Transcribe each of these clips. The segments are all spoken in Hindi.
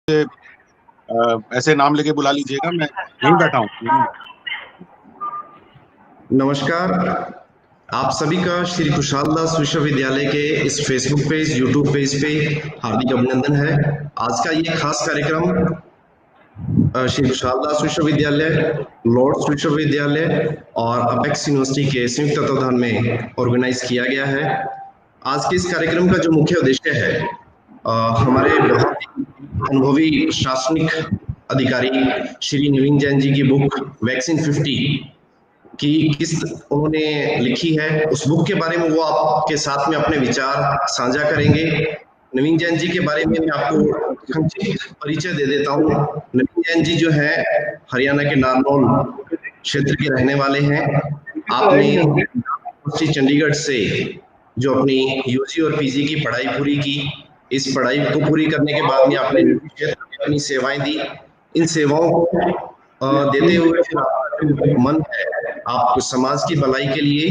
ऐसे नाम लेके बुला लीजिएगा, मैं यहीं बैठा हूँ। नमस्कार, आप सभी का श्री खुशहाल दास विश्वविद्यालय के इस फेसबुक पेज, यूट्यूब पेज पे हार्दिक अभिनंदन है। आज का ये खास कार्यक्रम श्री खुशहाल दास विश्वविद्यालय, लॉर्ड्स विश्वविद्यालय और अपेक्स यूनिवर्सिटी के संयुक्त तत्वाधान में ऑर्गेनाइज किया गया है। आज के इस कार्यक्रम का जो मुख्य उद्देश्य है, हमारे बहुत ही अनुभवी प्रशासनिक अधिकारी श्री नवीन जैन जी की बुक वैक्सीन 50 कि किस उन्होंने लिखी है, उस बुक के बारे में वो आपके साथ में अपने विचार साझा करेंगे। नवीन जैन जी के बारे में मैं आपको संक्षिप्त परिचय दे देता हूँ। नवीन जैन जी जो है हरियाणा के नारनौल क्षेत्र के रहने वाले हैं। आपने चंडीगढ़ से जो अपनी यूजी और पीजी की पढ़ाई पूरी की, इस पढ़ाई को पूरी करने के बाद में आपने क्षेत्र में अपनी सेवाएं दी। इन सेवाओं को देते हुए फिर आपका मन है आप समाज की भलाई के लिए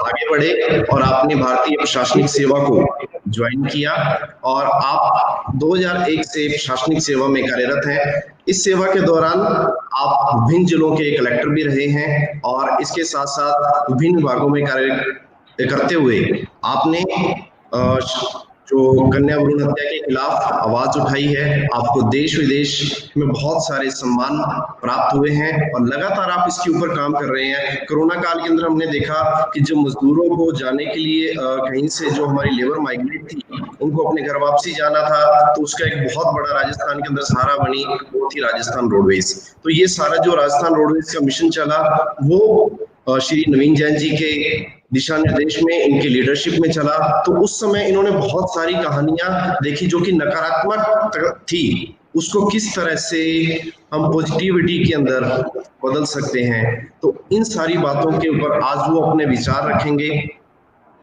आगे बढ़े और आपने भारतीय प्रशासनिक सेवा को ज्वाइन किया और आप 2001 से प्रशासनिक सेवा में कार्यरत हैं। इस सेवा के दौरान आप विभिन्न जिलों के कलेक्टर भी रहे हैं और इसके साथ साथ विभिन्न विभागों में कार्य करते हुए आपने जो कन्या भ्रूण हत्या के खिलाफ आवाज उठाई है। आपको देश विदेश में बहुत सारे सम्मान प्राप्त हुए हैं और लगातार आप इसके ऊपर काम कर रहे हैं। कोरोना काल के अंदर हमने देखा कि जो मजदूरों को जाने के लिए कहीं से जो हमारी लेबर माइग्रेट थी, उनको अपने घर वापसी जाना था, तो उसका एक बहुत बड़ा राजस्थान के अंदर सहारा बनी, वो थी राजस्थान रोडवेज। तो ये सारा जो राजस्थान रोडवेज का मिशन चला, वो श्री नवीन जैन जी के दिशा निर्देश में, इनकी लीडरशिप में चला। तो उस समय इन्होंने बहुत सारी कहानियां देखी जो कि नकारात्मक थी, उसको किस तरह से हम पॉजिटिविटी के अंदर बदल सकते हैं। तो इन सारी बातों के ऊपर आज वो अपने विचार रखेंगे।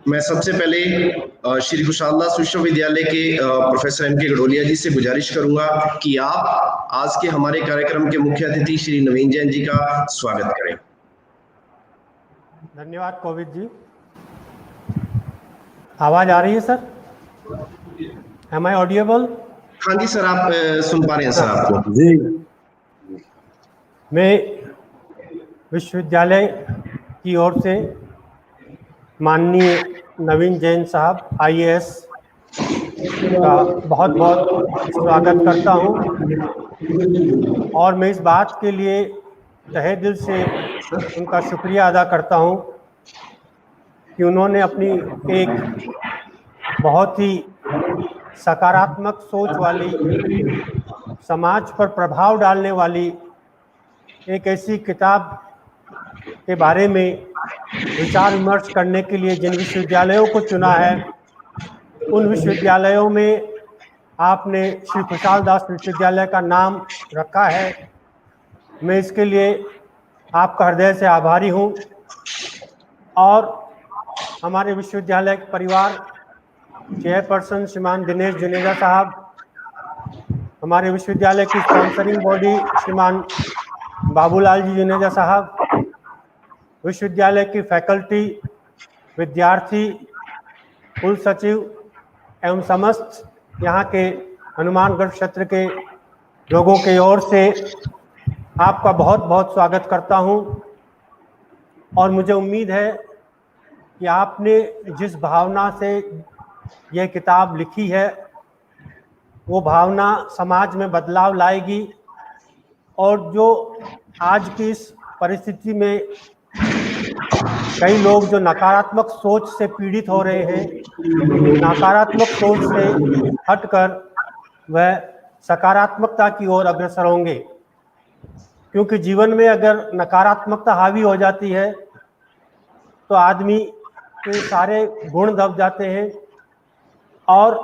मैं सबसे पहले श्री खुशहाल दास विश्वविद्यालय के प्रोफेसर एम.के. गडोलिया जी से गुजारिश करूंगा कि आप आज के हमारे कार्यक्रम के मुख्य अतिथि श्री नवीन जैन जी का स्वागत करें। धन्यवाद कोविद जी। आवाज आ रही है सर? एम आई ऑडिएबल? हाँ जी सर, आप सुन पा रहे हैं सर आपको? जी। मैं विश्वविद्यालय की ओर से माननीय नवीन जैन साहब IAS का बहुत बहुत स्वागत करता हूं और मैं इस बात के लिए तहे दिल से उनका शुक्रिया अदा करता हूं कि उन्होंने अपनी एक बहुत ही सकारात्मक सोच वाली, समाज पर प्रभाव डालने वाली एक ऐसी किताब के बारे में विचार विमर्श करने के लिए जिन विश्वविद्यालयों को चुना है, उन विश्वविद्यालयों में आपने श्री खुशहाल दास विश्वविद्यालय का नाम रखा है। मैं इसके लिए आपका हृदय से आभारी हूं और हमारे विश्वविद्यालय के परिवार चेयरपर्सन श्रीमान दिनेश जुनेजा साहब, हमारे विश्वविद्यालय की स्पॉन्सरिंग बॉडी श्रीमान बाबूलाल जी जुनेजा साहब, विश्वविद्यालय की फैकल्टी, विद्यार्थी, कुल सचिव एवं समस्त यहाँ के हनुमानगढ़ क्षेत्र के लोगों की ओर से आपका बहुत बहुत स्वागत करता हूँ और मुझे उम्मीद है कि आपने जिस भावना से यह किताब लिखी है, वो भावना समाज में बदलाव लाएगी और जो आज की इस परिस्थिति में कई लोग जो नकारात्मक सोच से पीड़ित हो रहे हैं, नकारात्मक सोच से हटकर वह सकारात्मकता की ओर अग्रसर होंगे, क्योंकि जीवन में अगर नकारात्मकता हावी हो जाती है तो आदमी के सारे गुण दब जाते हैं और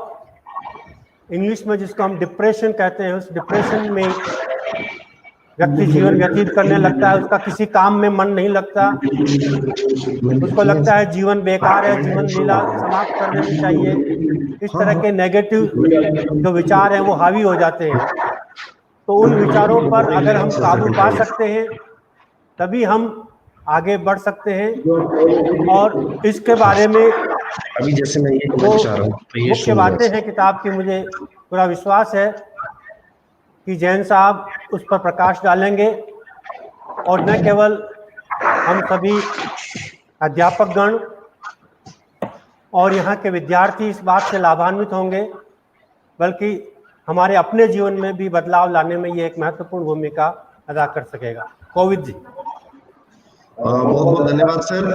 इंग्लिश में जिसको हम डिप्रेशन कहते हैं, उस डिप्रेशन में व्यक्ति जीवन व्यतीत करने लगता है। उसका किसी काम में मन नहीं लगता, उसको लगता है जीवन बेकार है, जीवन लीला समाप्त कर देनी चाहिए। इस तरह के नेगेटिव जो विचार हैं वो हावी हो जाते हैं। तो उन विचारों पर अगर हम काबू पा सकते हैं तभी हम आगे बढ़ सकते हैं। और इसके बारे में अभी जैसे मैं ये कहना चाह रहा हूं, मुख्य बातें हैं किताब की, मुझे पूरा विश्वास है कि जैन साहब उस पर प्रकाश डालेंगे और न केवल हम सभी अध्यापकगण और यहाँ के विद्यार्थी इस बात से लाभान्वित होंगे, बल्कि हमारे अपने जीवन में भी बदलाव लाने में ये एक महत्वपूर्ण भूमिका अदा कर सकेगा। कोविद जी। बहुत बहुत धन्यवाद सर।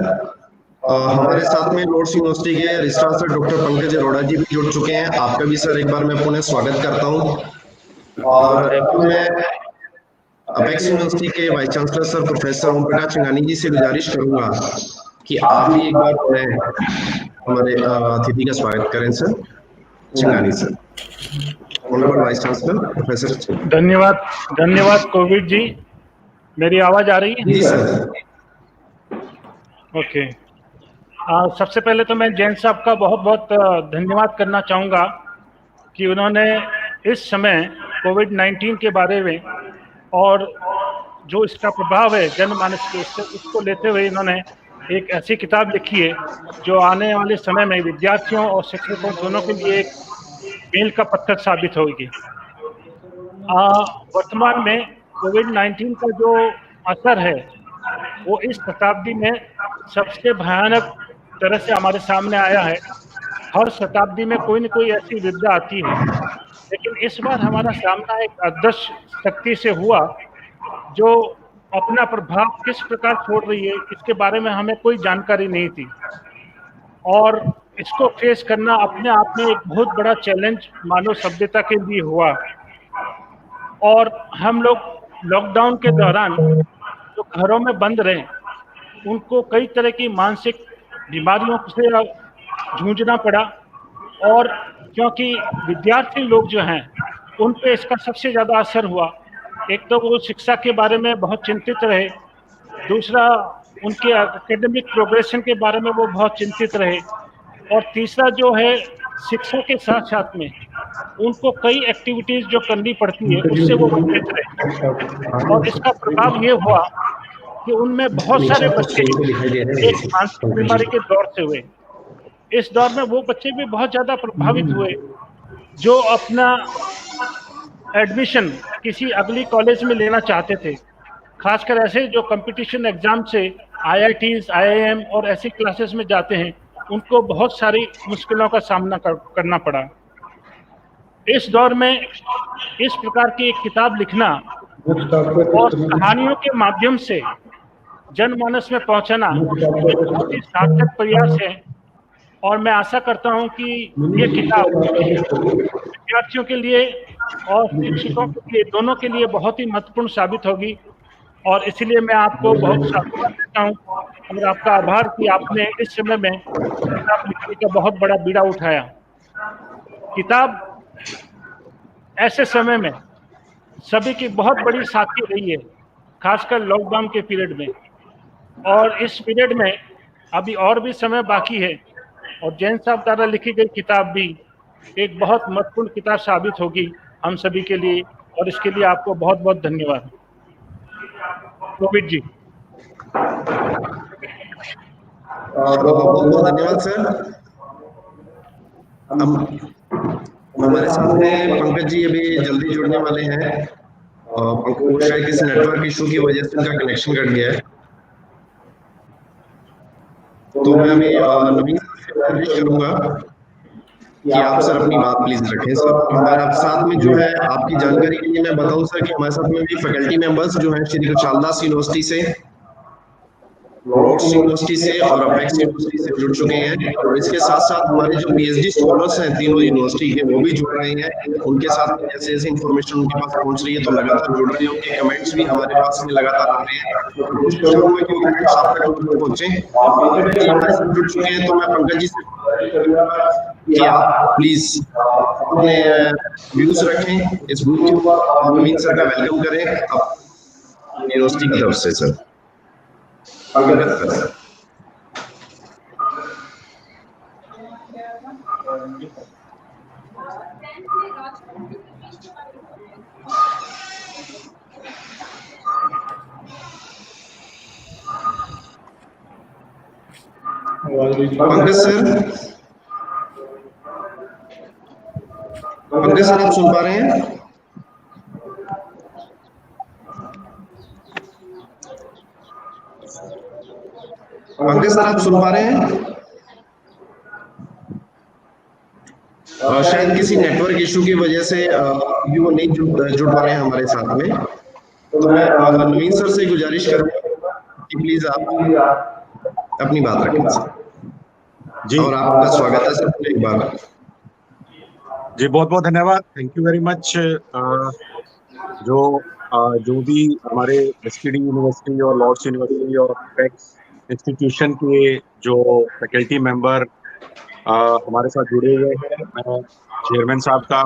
हमारे साथ में लॉर्ड्स यूनिवर्सिटी के registrar sir doctor Pankaj Arora ji भी जुड़ चुके हैं। आपका भी सर एक बार मैं पुनः स्वागत करता हूं। और मैं अपेक्स यूनिवर्सिटी के vice chancellor sir professor Om Prakash चिंगानी जी से गुजारिश करूंगा कि आप भी एक बार हमारे अतिथि का स्वागत करें सर। Chingani sir, honourable vice chancellor professor. धन्यवाद कोविद जी। मेरी आवाज आ रही है? जी सर। ओके। सबसे पहले तो मैं जैन साहब का बहुत बहुत धन्यवाद करना चाहूँगा कि उन्होंने इस समय कोविड-19 के बारे में और जो इसका प्रभाव है जनमानस के, उसको लेते हुए इन्होंने एक ऐसी किताब लिखी है जो आने वाले समय में विद्यार्थियों और शिक्षकों दोनों के लिए एक मील का पत्थर साबित होगी। वर्तमान में कोविड-19 का जो असर है वो इस शताब्दी में सबसे भयानक तरह से हमारे सामने आया है। हर शताब्दी में कोई न कोई ऐसी विपदा आती है, लेकिन इस बार हमारा सामना एक अदृश्य शक्ति से हुआ जो अपना प्रभाव किस प्रकार छोड़ रही है इसके बारे में हमें कोई जानकारी नहीं थी, और इसको फेस करना अपने आप में एक बहुत बड़ा चैलेंज मानव सभ्यता के लिए हुआ। और हम लोग लॉकडाउन के दौरान जो घरों में बंद रहे, उनको कई तरह की मानसिक बीमारियों से जूझना पड़ा, और क्योंकि विद्यार्थी लोग जो हैं उन पे इसका सबसे ज़्यादा असर हुआ। एक तो वो शिक्षा के बारे में बहुत चिंतित रहे, दूसरा उनके एकेडमिक प्रोग्रेशन के बारे में वो बहुत चिंतित रहे, और तीसरा जो है शिक्षा के साथ साथ में उनको कई एक्टिविटीज़ जो करनी पड़ती है उससे वो वंचित रहे। और इसका प्रभाव ये हुआ कि उनमें बहुत सारे बच्चे एक मानसिक बीमारी के दौर से हुए। इस दौर में वो बच्चे भी बहुत ज़्यादा प्रभावित हुए जो अपना एडमिशन किसी अगली कॉलेज में लेना चाहते थे, खासकर ऐसे जो कंपटीशन एग्जाम से IITs, IIM और ऐसी क्लासेस में जाते हैं, उनको बहुत सारी मुश्किलों का सामना करना पड़ा। इस दौर में इस प्रकार की एक किताब लिखना और कहानियों के माध्यम से जनमानस में पहुंचाना बहुत ही सार्थक प्रयास है, और मैं आशा करता हूं कि ये किताब विद्यार्थियों के लिए और शिक्षकों के लिए, दोनों के लिए बहुत ही महत्वपूर्ण साबित होगी। और इसलिए मैं आपको बहुत साधुवाद देता हूं और आपका आभार कि आपने इस समय में किताब लिखने का बहुत बड़ा बीड़ा उठाया। किताब ऐसे समय में सभी की बहुत बड़ी साथी रही है, खासकर लॉकडाउन के पीरियड में, और इस पीरियड में अभी और भी समय बाकी है, और जैन साहब द्वारा लिखी गई किताब भी एक बहुत महत्वपूर्ण किताब साबित होगी हम सभी के लिए, और इसके लिए आपको बहुत बहुत धन्यवाद। कोविद जी। बहुत बहुत धन्यवाद सर। हमारे साथ में पंकज जी अभी जल्दी जुड़ने वाले हैं, और शायद किसी नेटवर्क इशू की वजह से उनका कनेक्शन कट गया है। तो मैं अभी नवीन से कोशिश करूंगा कि आप सर अपनी बात प्लीज रखें। सर हमारे साथ में जो है, आपकी जानकारी के लिए मैं बताऊं सर कि हमारे साथ में भी फैकल्टी मेंबर्स जो हैं श्री कृपालदास यूनिवर्सिटी से, लॉर्ड्स यूनिवर्सिटी से और अपेक्स यूनिवर्सिटी से जुड़ चुके हैं, और इसके साथ साथ हमारे जो PhD स्कॉलर्स हैं तीनों यूनिवर्सिटी के, वो भी जुड़ रहे हैं। उनके साथ में जैसे जैसे इन्फॉर्मेशन उनके पास पहुंच रही है तो लगातार जुड़ रहे हैं, उनके कमेंट्स भी हमारे पास में लगातार आ रहे हैं। कोशिश करूंगा कि कमेंट्स आप तक पहुंचे। हमारे साथ जुड़ चुके हैं, तो मैं पंकज जी से कि आप प्लीज अपने व्यूज रखें इस ग्रुप के ऊपर, और नवीन सर का वेलकम करें यूनिवर्सिटी की तरफ से। सर पंकज पंकज सर आप सुन पा रहे हैं? पंकज सर आप सुन पा रहे हैं? शायद किसी नेटवर्क इशू की वजह से अभी वो नहीं जुड़ पा रहे हैं हमारे साथ में। तो मैं नवीन सर से गुजारिश करूंगा कि प्लीज आप अपनी बात रखें सर। जी, और आपका स्वागत है सर एक बार। जी बहुत बहुत धन्यवाद, थैंक यू वेरी मच। जो भी हमारे एसपीडी यूनिवर्सिटी और लॉर्ड्स यूनिवर्सिटी और पेक्स इंस्टीट्यूशन के जो फैकल्टी मेंबर हमारे साथ जुड़े हुए हैं, मैं चेयरमैन साहब का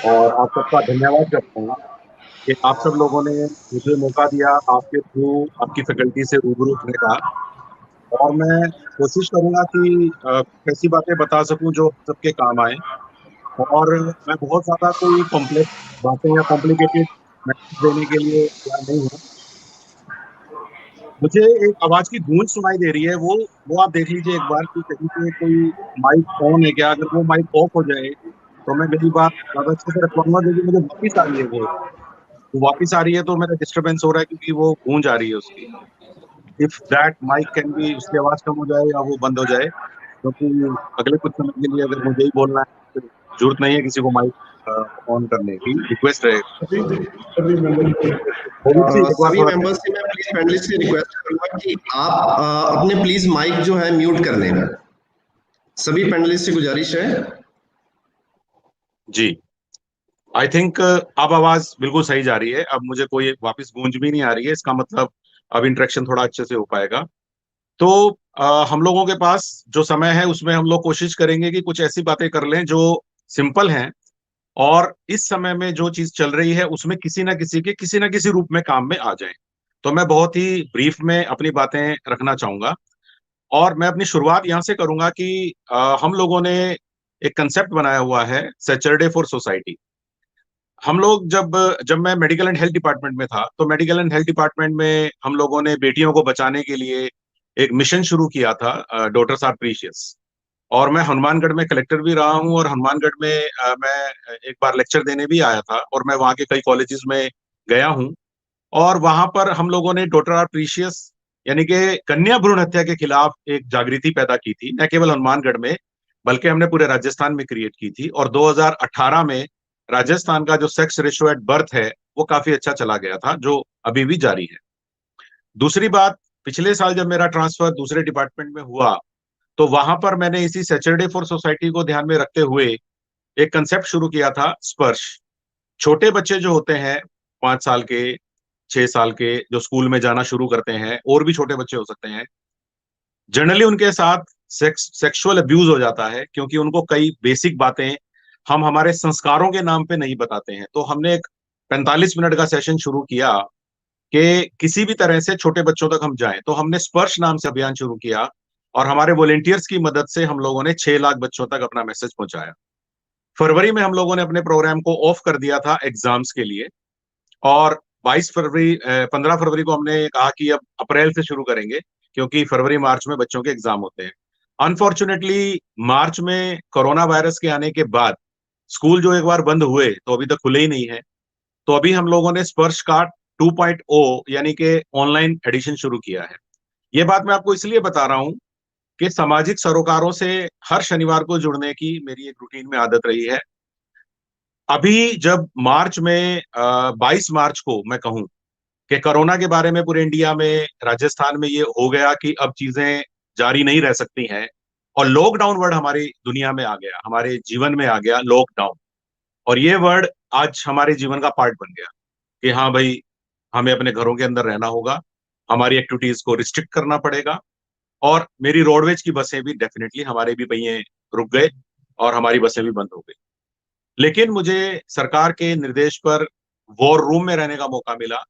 और आप सबका धन्यवाद करता हूँ कि आप सब लोगों ने मुझे मौका दिया आपके थ्रू आपकी फैकल्टी से रूबरू होने का। और मैं कोशिश करूंगा कि कैसी बातें बता सकूं जो सबके काम आए। और मैं बहुत ज्यादा कोई कॉम्प्लेक्स बातें या कॉम्प्लिकेटेड मैसेज देने के लिए तैयार नहीं हूँ। मुझे एक आवाज की गूंज सुनाई दे रही है, वो आप देख लीजिए एक बार कि कहीं पे कोई माइक ऑन है क्या। अगर वो माइक ऑफ हो जाए तो मैं मेरी बात ज्यादा अच्छे से रख पाऊंगा, क्योंकि मुझे वापिस आ रही है वो वापिस आ रही है तो मेरा डिस्टरबेंस हो रहा है क्योंकि वो गूंज आ रही है उसकी। If that mic can be, उसकी आवाज कम हो जाए या वो बंद हो जाए, क्योंकि अगले कुछ समय के लिए अगर मुझे ही बोलना है तो जरूरत नहीं है किसी को माइक ऑन करने की, रिक्वेस्ट है। एक बार सभी थोड़ा मेंबर्स से मैं प्लीज काइंडली से रिक्वेस्ट करूंगा कि आप अपने प्लीज माइक जो है म्यूट कर लें। सभी पैनलिस्ट से गुजारिश है। जी, आई थिंक अब आवाज बिल्कुल सही जा रही है। अब मुझे कोई वापस गूंज भी नहीं आ रही है, इसका मतलब अब इंटरेक्शन थोड़ा अच्छे से हो पाएगा। तो हम लोगों के पास जो समय है उसमें हम लोग कोशिश करेंगे कि कुछ ऐसी बातें कर लें जो सिंपल हैं और इस समय में जो चीज चल रही है उसमें किसी ना किसी रूप में काम में आ जाए। तो मैं बहुत ही ब्रीफ में अपनी बातें रखना चाहूंगा और मैं अपनी शुरुआत यहां से करूंगा कि हम लोगों ने एक कंसेप्ट बनाया हुआ है, सैटरडे फॉर सोसाइटी। हम लोग जब जब मैं मेडिकल एंड हेल्थ डिपार्टमेंट में था तो मेडिकल एंड हेल्थ डिपार्टमेंट में हम लोगों ने बेटियों को बचाने के लिए एक मिशन शुरू किया था, डॉटर्स आर प्रीशियस। और मैं हनुमानगढ़ में कलेक्टर भी रहा हूँ और हनुमानगढ़ में मैं एक बार लेक्चर देने भी आया था और मैं वहाँ के कई कॉलेजेस में गया हूँ। और वहां पर हम लोगों ने डॉटर आर प्रीशियस यानी कि कन्या भ्रूण हत्या के खिलाफ एक जागृति पैदा की थी, न केवल हनुमानगढ़ में बल्कि हमने पूरे राजस्थान में क्रिएट की थी। और 2018 में राजस्थान का जो सेक्स रेशियो एट बर्थ है वो काफी अच्छा चला गया था, जो अभी भी जारी है। दूसरी बात, पिछले साल जब मेरा ट्रांसफर दूसरे डिपार्टमेंट में हुआ तो वहां पर मैंने इसी सैटरडे फॉर सोसाइटी को ध्यान में रखते हुए एक कंसेप्ट शुरू किया था, स्पर्श। छोटे बच्चे जो होते हैं 5 साल के 6 साल के, जो स्कूल में जाना शुरू करते हैं, और भी छोटे बच्चे हो सकते हैं, जनरली उनके साथ सेक्सुअल अब्यूज हो जाता है क्योंकि उनको कई बेसिक बातें हम हमारे संस्कारों के नाम पे नहीं बताते हैं। तो हमने एक 45 मिनट का सेशन शुरू किया कि किसी भी तरह से छोटे बच्चों तक हम जाएं। तो हमने स्पर्श नाम से अभियान शुरू किया और हमारे वॉलेंटियर्स की मदद से हम लोगों ने 6 लाख बच्चों तक अपना मैसेज पहुंचाया। फरवरी में हम लोगों ने अपने प्रोग्राम को ऑफ कर दिया था एग्जाम्स के लिए और 15 फरवरी को हमने कहा कि अब अप्रैल से शुरू करेंगे क्योंकि फरवरी मार्च में बच्चों के एग्जाम होते हैं। अनफॉर्चुनेटली मार्च में कोरोना वायरस के आने के बाद स्कूल जो एक बार बंद हुए तो अभी तक खुले ही नहीं है। तो अभी हम लोगों ने स्पर्श का 2.0 यानी कि ऑनलाइन एडिशन शुरू किया है। ये बात मैं आपको इसलिए बता रहा हूं कि सामाजिक सरोकारों से हर शनिवार को जुड़ने की मेरी एक रूटीन में आदत रही है। अभी जब मार्च में 22 मार्च को मैं कहूं कि कोरोना के बारे में पूरे इंडिया में, राजस्थान में ये हो गया कि अब चीजें जारी नहीं रह सकती हैं और लॉकडाउन वर्ड हमारी दुनिया में आ गया, हमारे जीवन में आ गया लॉकडाउन। और ये वर्ड आज हमारे जीवन का पार्ट बन गया कि हाँ भाई, हमें अपने घरों के अंदर रहना होगा, हमारी एक्टिविटीज को रिस्ट्रिक्ट करना पड़ेगा। और मेरी रोडवेज की बसें भी डेफिनेटली, हमारे भी पहिए रुक गए और हमारी बसें भी बंद हो गई। लेकिन मुझे सरकार के निर्देश पर वॉर रूम में रहने का मौका मिला।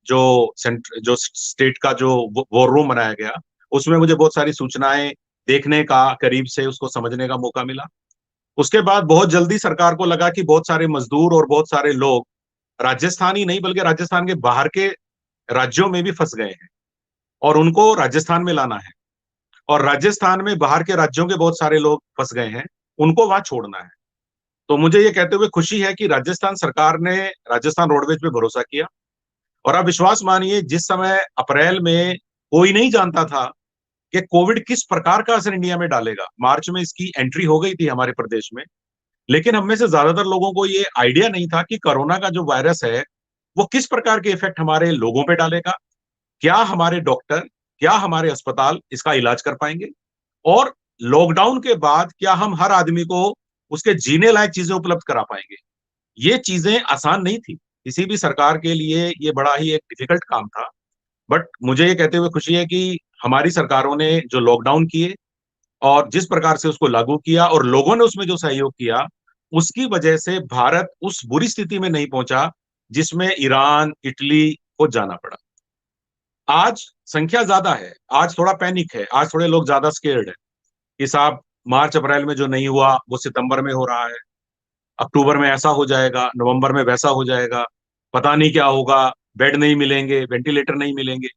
जो स्टेट का जो वॉर रूम बनाया गया उसमें मुझे बहुत सारी सूचनाएं देखने का, करीब से उसको समझने का मौका मिला। उसके बाद बहुत जल्दी सरकार को लगा कि बहुत सारे मजदूर और बहुत सारे लोग राजस्थान ही नहीं बल्कि राजस्थान के बाहर के राज्यों में भी फंस गए हैं और उनको राजस्थान में लाना है। और राजस्थान में बाहर के राज्यों के बहुत सारे लोग फंस गए हैं, उनको वहां छोड़ना है। तो मुझे ये कहते हुए खुशी है कि राजस्थान सरकार ने राजस्थान रोडवेज पे भरोसा किया। और आप विश्वास मानिए, जिस समय अप्रैल में कोई नहीं जानता था कि कोविड किस प्रकार का असर इंडिया में डालेगा, मार्च में इसकी एंट्री हो गई थी हमारे प्रदेश में, लेकिन हम में से ज्यादातर लोगों को ये आइडिया नहीं था कि कोरोना का जो वायरस है वो किस प्रकार के इफेक्ट हमारे लोगों पे डालेगा, क्या हमारे डॉक्टर, क्या हमारे अस्पताल इसका इलाज कर पाएंगे, और लॉकडाउन के बाद क्या हम हर आदमी को उसके जीने लायक चीजें उपलब्ध करा पाएंगे। ये चीजें आसान नहीं थी, किसी भी सरकार के लिए ये बड़ा ही एक डिफिकल्ट काम था। बट मुझे ये कहते हुए खुशी है कि हमारी सरकारों ने जो लॉकडाउन किए और जिस प्रकार से उसको लागू किया और लोगों ने उसमें जो सहयोग किया, उसकी वजह से भारत उस बुरी स्थिति में नहीं पहुंचा जिसमें ईरान, इटली को जाना पड़ा। आज संख्या ज्यादा है, आज थोड़ा पैनिक है, आज थोड़े लोग ज्यादा स्केर्ड है कि साहब मार्च अप्रैल में जो नहीं हुआ वो सितंबर में हो रहा है, अक्टूबर में ऐसा हो जाएगा, नवंबर में वैसा हो जाएगा, पता नहीं क्या होगा, बेड नहीं मिलेंगे, वेंटिलेटर नहीं मिलेंगे।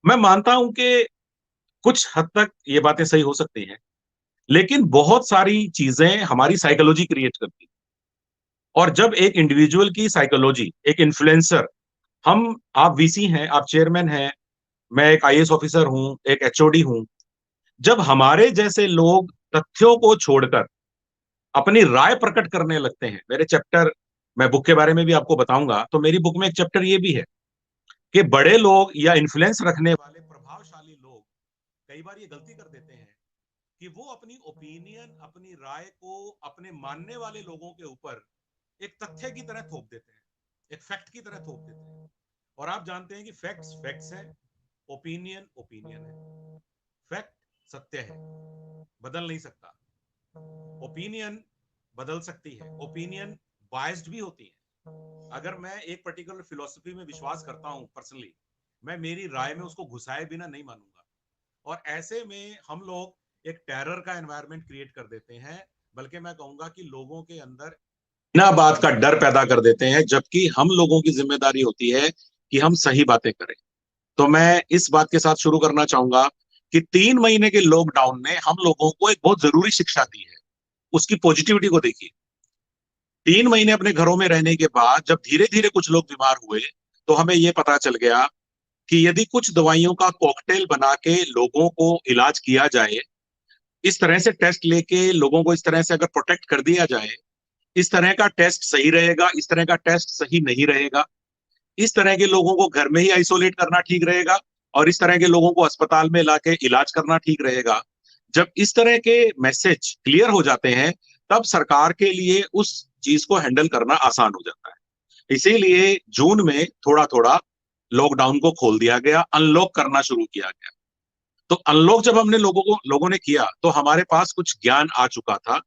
मैं मानता हूं कि कुछ हद तक ये बातें सही हो सकती हैं, लेकिन बहुत सारी चीजें हमारी साइकोलॉजी क्रिएट करती हैं। और जब एक इंडिविजुअल की साइकोलॉजी, एक इन्फ्लुएंसर, हम, आप वीसी हैं, आप चेयरमैन हैं, मैं एक आईएएस ऑफिसर हूं, एक एचओडी हूं, जब हमारे जैसे लोग तथ्यों को छोड़कर अपनी राय प्रकट करने लगते हैं, मेरे चैप्टर, मैं बुक के बारे में भी आपको बताऊंगा, तो मेरी बुक में एक चैप्टर ये भी है कि बड़े लोग या इन्फ्लुएंस रखने वाले प्रभावशाली लोग कई बार ये गलती कर देते हैं कि वो अपनी ओपिनियन, अपनी राय को अपने मानने वाले लोगों के ऊपर एक तथ्य की तरह थोप देते हैं, एक फैक्ट की तरह थोप देते हैं। और आप जानते हैं कि फैक्ट्स फैक्ट्स है, ओपिनियन ओपिनियन है। फैक्ट सत्य है, बदल नहीं सकता। ओपिनियन बदल सकती है, ओपिनियन बायस्ड भी होती है। अगर मैं एक पर्टिकुलर फिलॉसफी में विश्वास करता हूं पर्सनली, मैं मेरी राय में उसको घुसाए बिना नहीं मानूंगा। और ऐसे में हम लोग एक टेरर का एनवायरनमेंट क्रिएट कर देते हैं, बल्कि मैं कहूंगा कि लोगों के अंदर बिना बात का डर पैदा कर देते हैं, जबकि हम लोगों की जिम्मेदारी होती है कि हम सही बातें करें। तो मैं इस बात के साथ शुरू करना चाहूंगा कि 3 महीने के लॉकडाउन ने हम लोगों को एक बहुत जरूरी शिक्षा दी है। उसकी पॉजिटिविटी को देखिए। 3 महीने अपने घरों में रहने के बाद जब धीरे धीरे कुछ लोग बीमार हुए, तो हमें यह पता चल गया कि यदि कुछ दवाइयों का कॉकटेल बना के लोगों को इलाज किया जाए, इस तरह से टेस्ट लेके लोगों को इस तरह से अगर प्रोटेक्ट कर दिया जाए, इस तरह का टेस्ट सही रहेगा, इस तरह का टेस्ट सही नहीं रहेगा, इस तरह के लोगों को घर में ही आइसोलेट करना ठीक रहेगा, और इस तरह के लोगों को अस्पताल में लाके इलाज करना ठीक रहेगा। जब इस तरह के मैसेज क्लियर हो जाते हैं, तब सरकार के लिए उस चीज को हैंडल करना आसान हो जाता है। इसीलिए जून में थोड़ा थोड़ा लॉकडाउन को खोल दिया गया, अनलॉक करना शुरू किया गया। तो अनलॉक जब हमने लोगों ने किया, तो हमारे पास कुछ ज्ञान आ चुका था।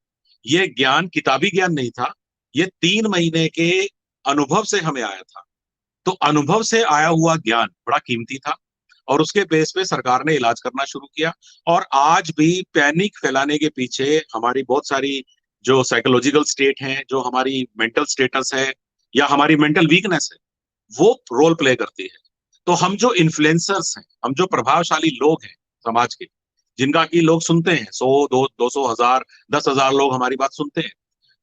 ये ज्ञान किताबी ज्ञान नहीं था, ये 3 महीने के अनुभव से हमें आया था। तो अनुभव से आया हुआ ज्ञान बड़ा कीमती था, और उसके बेस पे सरकार ने इलाज करना शुरू किया। और आज भी पैनिक फैलाने के पीछे हमारी बहुत सारी जो साइकोलॉजिकल स्टेट है, जो हमारी मेंटल स्टेटस है, या हमारी मेंटल वीकनेस है, वो रोल प्ले करती है। तो हम जो इन्फ्लुएंसर्स हैं, हम जो प्रभावशाली लोग हैं समाज के, जिनका की लोग सुनते हैं, 100, 200, 1000, 10,000 लोग हमारी बात सुनते हैं,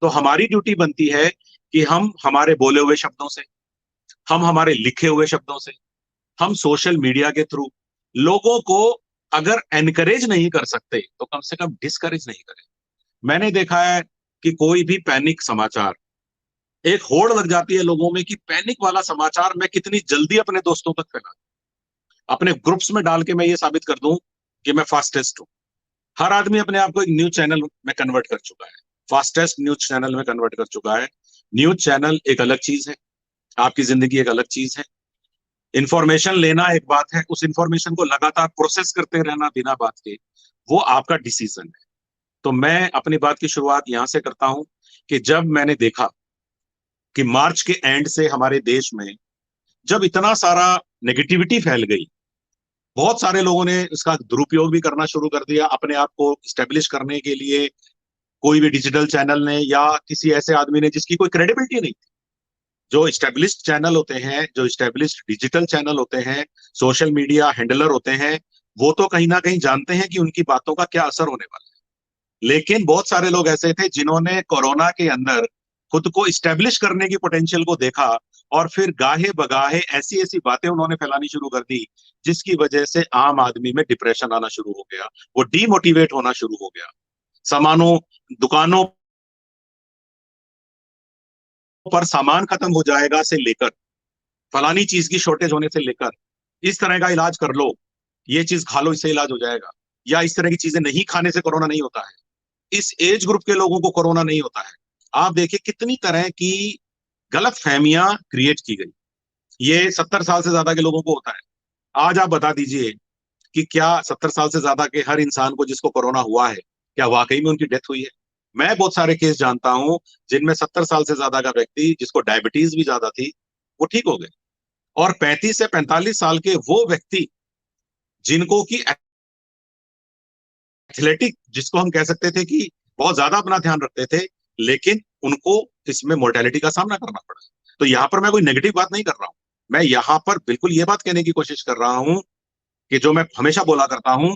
तो हमारी ड्यूटी बनती है कि हम हमारे बोले हुए शब्दों से, हम हमारे लिखे हुए शब्दों से, हम सोशल मीडिया के थ्रू लोगों को अगर एनकरेज नहीं कर सकते, तो कम से कम डिस्करेज नहीं करें। मैंने देखा है कि कोई भी पैनिक समाचार, एक होड़ लग जाती है लोगों में कि पैनिक वाला समाचार मैं कितनी जल्दी अपने दोस्तों तक फैला, अपने ग्रुप्स में डाल के मैं ये साबित कर दूं कि मैं फास्टेस्ट हूं। हर आदमी अपने आप को एक न्यूज चैनल में कन्वर्ट कर चुका है, फास्टेस्ट न्यूज चैनल में कन्वर्ट कर चुका है। न्यूज चैनल एक अलग चीज है, आपकी जिंदगी एक अलग चीज है। इंफॉर्मेशन लेना एक बात है, उस इंफॉर्मेशन को लगातार प्रोसेस करते रहना बिना बात के, वो आपका डिसीजन है। तो मैं अपनी बात की शुरुआत यहां से करता हूं कि जब मैंने देखा कि मार्च के एंड से हमारे देश में जब इतना सारा नेगेटिविटी फैल गई, बहुत सारे लोगों ने इसका दुरुपयोग भी करना शुरू कर दिया अपने आप को स्टेब्लिश करने के लिए। कोई भी डिजिटल चैनल ने या किसी ऐसे आदमी ने जिसकी कोई क्रेडिबिलिटी नहीं थी, जो स्टेब्लिश्ड चैनल होते हैं, जो स्टेब्लिश्ड डिजिटल चैनल होते हैं, सोशल मीडिया हैंडलर होते हैं, वो तो कहीं ना कहीं जानते हैं कि उनकी बातों का क्या असर होने वाला है। लेकिन बहुत सारे लोग ऐसे थे जिन्होंने कोरोना के अंदर खुद को इस्टेब्लिश करने की पोटेंशियल को देखा और फिर गाहे बगाहे ऐसी ऐसी बातें उन्होंने फैलानी शुरू कर दी, जिसकी वजह से आम आदमी में डिप्रेशन आना शुरू हो गया, वो डीमोटिवेट होना शुरू हो गया। सामानों दुकानों पर सामान खत्म हो जाएगा से लेकर, फलानी चीज की शॉर्टेज होने से लेकर, इस तरह का इलाज कर लो, ये चीज खा लो इससे इलाज हो जाएगा, या इस तरह की चीजें नहीं खाने से कोरोना नहीं होता है, इस एज ग्रुप के लोगों को कोरोना नहीं होता है। आप देखिए कितनी तरह की गलत फहमियां क्रिएट की गई। ये 70 साल से ज्यादा के लोगों को होता है। आज आप बता दीजिए कि क्या 70 साल से ज्यादा के हर इंसान को जिसको कोरोना हुआ है, क्या वाकई में उनकी डेथ हुई है? मैं बहुत सारे केस जानता हूं जिनमें 70 साल से ज्यादा का व्यक्ति जिसको डायबिटीज भी ज्यादा थी, वो ठीक हो गए। और 35 से 45 साल के वो व्यक्ति जिनको की एथलेटिक, जिसको हम कह सकते थे कि बहुत ज्यादा अपना ध्यान रखते थे, लेकिन उनको इसमें मोर्टेलिटी का सामना करना पड़ा। तो यहाँ पर मैं कोई नेगेटिव बात नहीं कर रहा हूं, मैं यहाँ पर बिल्कुल ये बात कहने की कोशिश कर रहा हूं कि जो मैं हमेशा बोला करता हूं,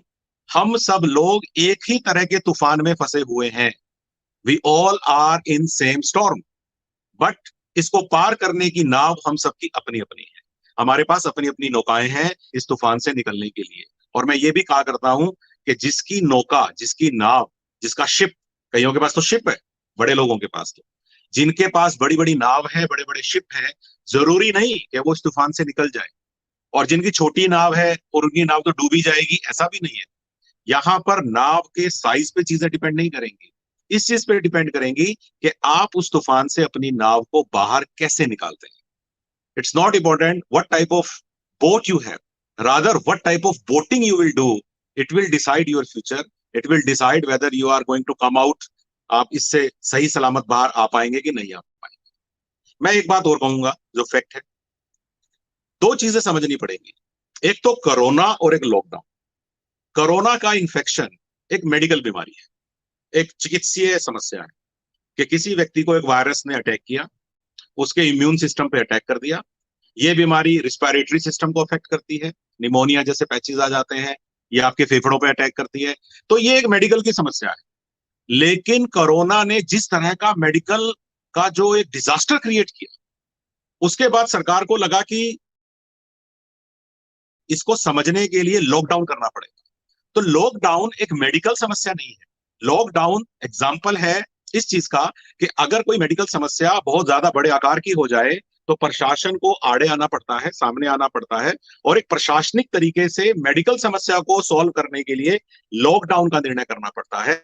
हम सब लोग एक ही तरह के तूफान में फंसे हुए हैं। We all are in same storm, but इसको पार करने की नाव हम सबकी अपनी अपनी है। हमारे पास अपनी अपनी नौकाएं हैं इस तूफान से निकलने के लिए। और मैं ये भी कहा करता हूं कि जिसकी नौका, जिसकी नाव, जिसका शिप, कईयों के पास तो शिप है, बड़े लोगों के पास तो, जिनके पास बड़ी बड़ी नाव है, बड़े बड़े शिप है, जरूरी नहीं कि वो इस तूफान से निकल जाए। और जिनकी छोटी नाव है और उनकी नाव तो डूबी जाएगी, ऐसा भी नहीं है। यहां पर नाव के साइज पे चीजें डिपेंड नहीं करेंगी, इस चीज पे डिपेंड करेंगी कि आप उस तूफान से अपनी नाव को बाहर कैसे निकालते हैं। It's not important what type of boat you have, rather what type of boating you will do, it will decide your future, it will decide whether you are going to come out, आप इससे सही सलामत बाहर आ पाएंगे कि नहीं आ पाएंगे। मैं एक बात और कहूंगा जो फैक्ट है, दो चीजें समझनी पड़ेंगी, एक तो कोरोना और एक लॉकडाउन। कोरोना का इन्फेक्शन एक मेडिकल बीमारी है, एक चिकित्सीय समस्या है कि किसी व्यक्ति को एक वायरस ने अटैक किया, उसके इम्यून सिस्टम पे अटैक कर दिया। ये बीमारी रिस्पिरेटरी सिस्टम को अफेक्ट करती है, निमोनिया जैसे पैचेस आ जाते हैं, ये आपके फेफड़ों पे अटैक करती है। तो ये एक मेडिकल की समस्या है। लेकिन कोरोना ने जिस तरह का मेडिकल का जो एक डिजास्टर क्रिएट किया, उसके बाद सरकार को लगा कि इसको समझने के लिए लॉकडाउन करना पड़ेगा। तो लॉकडाउन एक मेडिकल समस्या नहीं है, लॉकडाउन एग्जाम्पल है इस चीज का कि अगर कोई मेडिकल समस्या बहुत ज्यादा बड़े आकार की हो जाए तो प्रशासन को आड़े आना पड़ता है, सामने आना पड़ता है, और एक प्रशासनिक तरीके से मेडिकल समस्या को सॉल्व करने के लिए लॉकडाउन का निर्णय करना पड़ता है।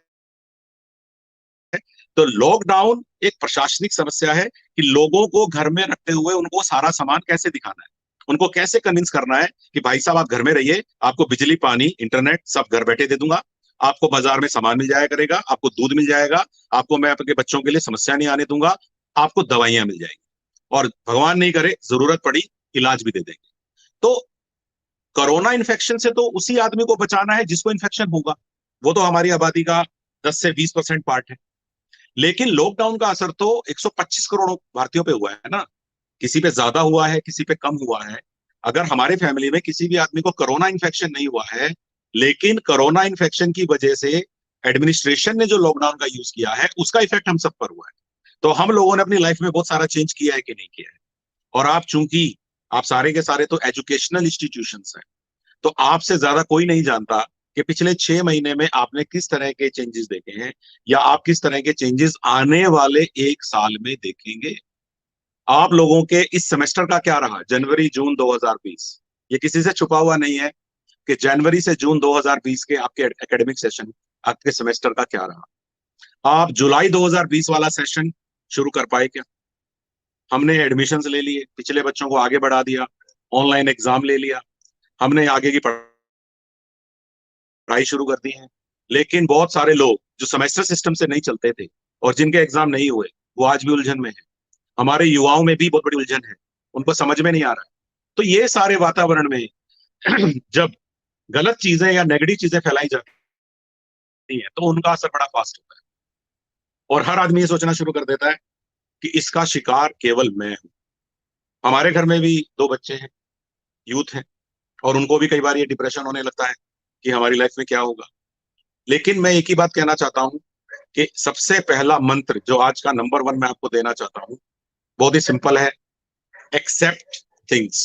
तो लॉकडाउन एक प्रशासनिक समस्या है कि लोगों को घर में रखते हुए उनको सारा सामान कैसे दिखाना है, उनको कैसे कन्विंस करना है कि भाई साहब आप घर में रहिए, आपको बिजली, पानी, इंटरनेट सब घर बैठे दे दूंगा, आपको बाजार में सामान मिल जाया करेगा, आपको दूध मिल जाएगा, आपको मैं आपके बच्चों के लिए समस्या नहीं आने दूंगा, आपको दवाइयां मिल जाएंगी, और भगवान नहीं करे जरूरत पड़ी इलाज भी दे देंगे। तो कोरोना इन्फेक्शन से तो उसी आदमी को बचाना है जिसको इन्फेक्शन होगा, वो तो हमारी आबादी का 10 से 20% पार्ट है। लेकिन लॉकडाउन का असर तो 125 करोड़ भारतीयों पे हुआ है ना, किसी पे ज्यादा हुआ है, किसी पे कम हुआ है। अगर हमारे फैमिली में किसी भी आदमी को कोरोना इन्फेक्शन नहीं हुआ है, लेकिन कोरोना इन्फेक्शन की वजह से एडमिनिस्ट्रेशन ने जो लॉकडाउन का यूज किया है, उसका इफेक्ट हम सब पर हुआ है। तो हम लोगों ने अपनी लाइफ में बहुत सारा चेंज किया है कि नहीं किया है। और आप चूंकि आप सारे के सारे तो एजुकेशनल इंस्टीट्यूशंस हैं, तो आपसे ज्यादा कोई नहीं जानता कि पिछले 6 महीने में आपने किस तरह के चेंजेस देखे हैं, या आप किस तरह के चेंजेस आने वाले 1 साल में देखेंगे। आप लोगों के इस सेमेस्टर का क्या रहा, जनवरी जून 2020, ये किसी से छुपा हुआ नहीं है कि जनवरी से जून 2020 के आपके एकेडमिक सेशन, आपके सेमेस्टर का क्या रहा। आप जुलाई 2020 वाला सेशन शुरू कर पाए क्या? हमने एडमिशंस ले लिए, पिछले बच्चों को आगे बढ़ा दिया, ऑनलाइन एग्जाम ले लिया, हमने आगे की पढ़ाई शुरू कर दी है। लेकिन बहुत सारे लोग जो सेमेस्टर सिस्टम से नहीं चलते थे और जिनके एग्जाम नहीं हुए, वो आज भी उलझन में है। हमारे युवाओं में भी बहुत बड़ी उलझन है, उनको समझ में नहीं आ रहा है। तो ये सारे वातावरण में जब गलत चीजें या नेगेटिव चीजें फैलाई जाती है तो उनका असर बड़ा फास्ट होता है, और हर आदमी ये सोचना शुरू कर देता है कि इसका शिकार केवल मैं हूं। हमारे घर में भी 2 बच्चे हैं, यूथ हैं, और उनको भी कई बार ये डिप्रेशन होने लगता है कि हमारी लाइफ में क्या होगा। लेकिन मैं एक ही बात कहना चाहता हूं कि सबसे पहला मंत्र जो आज का नंबर 1 मैं आपको देना चाहता हूं, बहुत ही सिंपल है, एक्सेप्ट थिंग्स।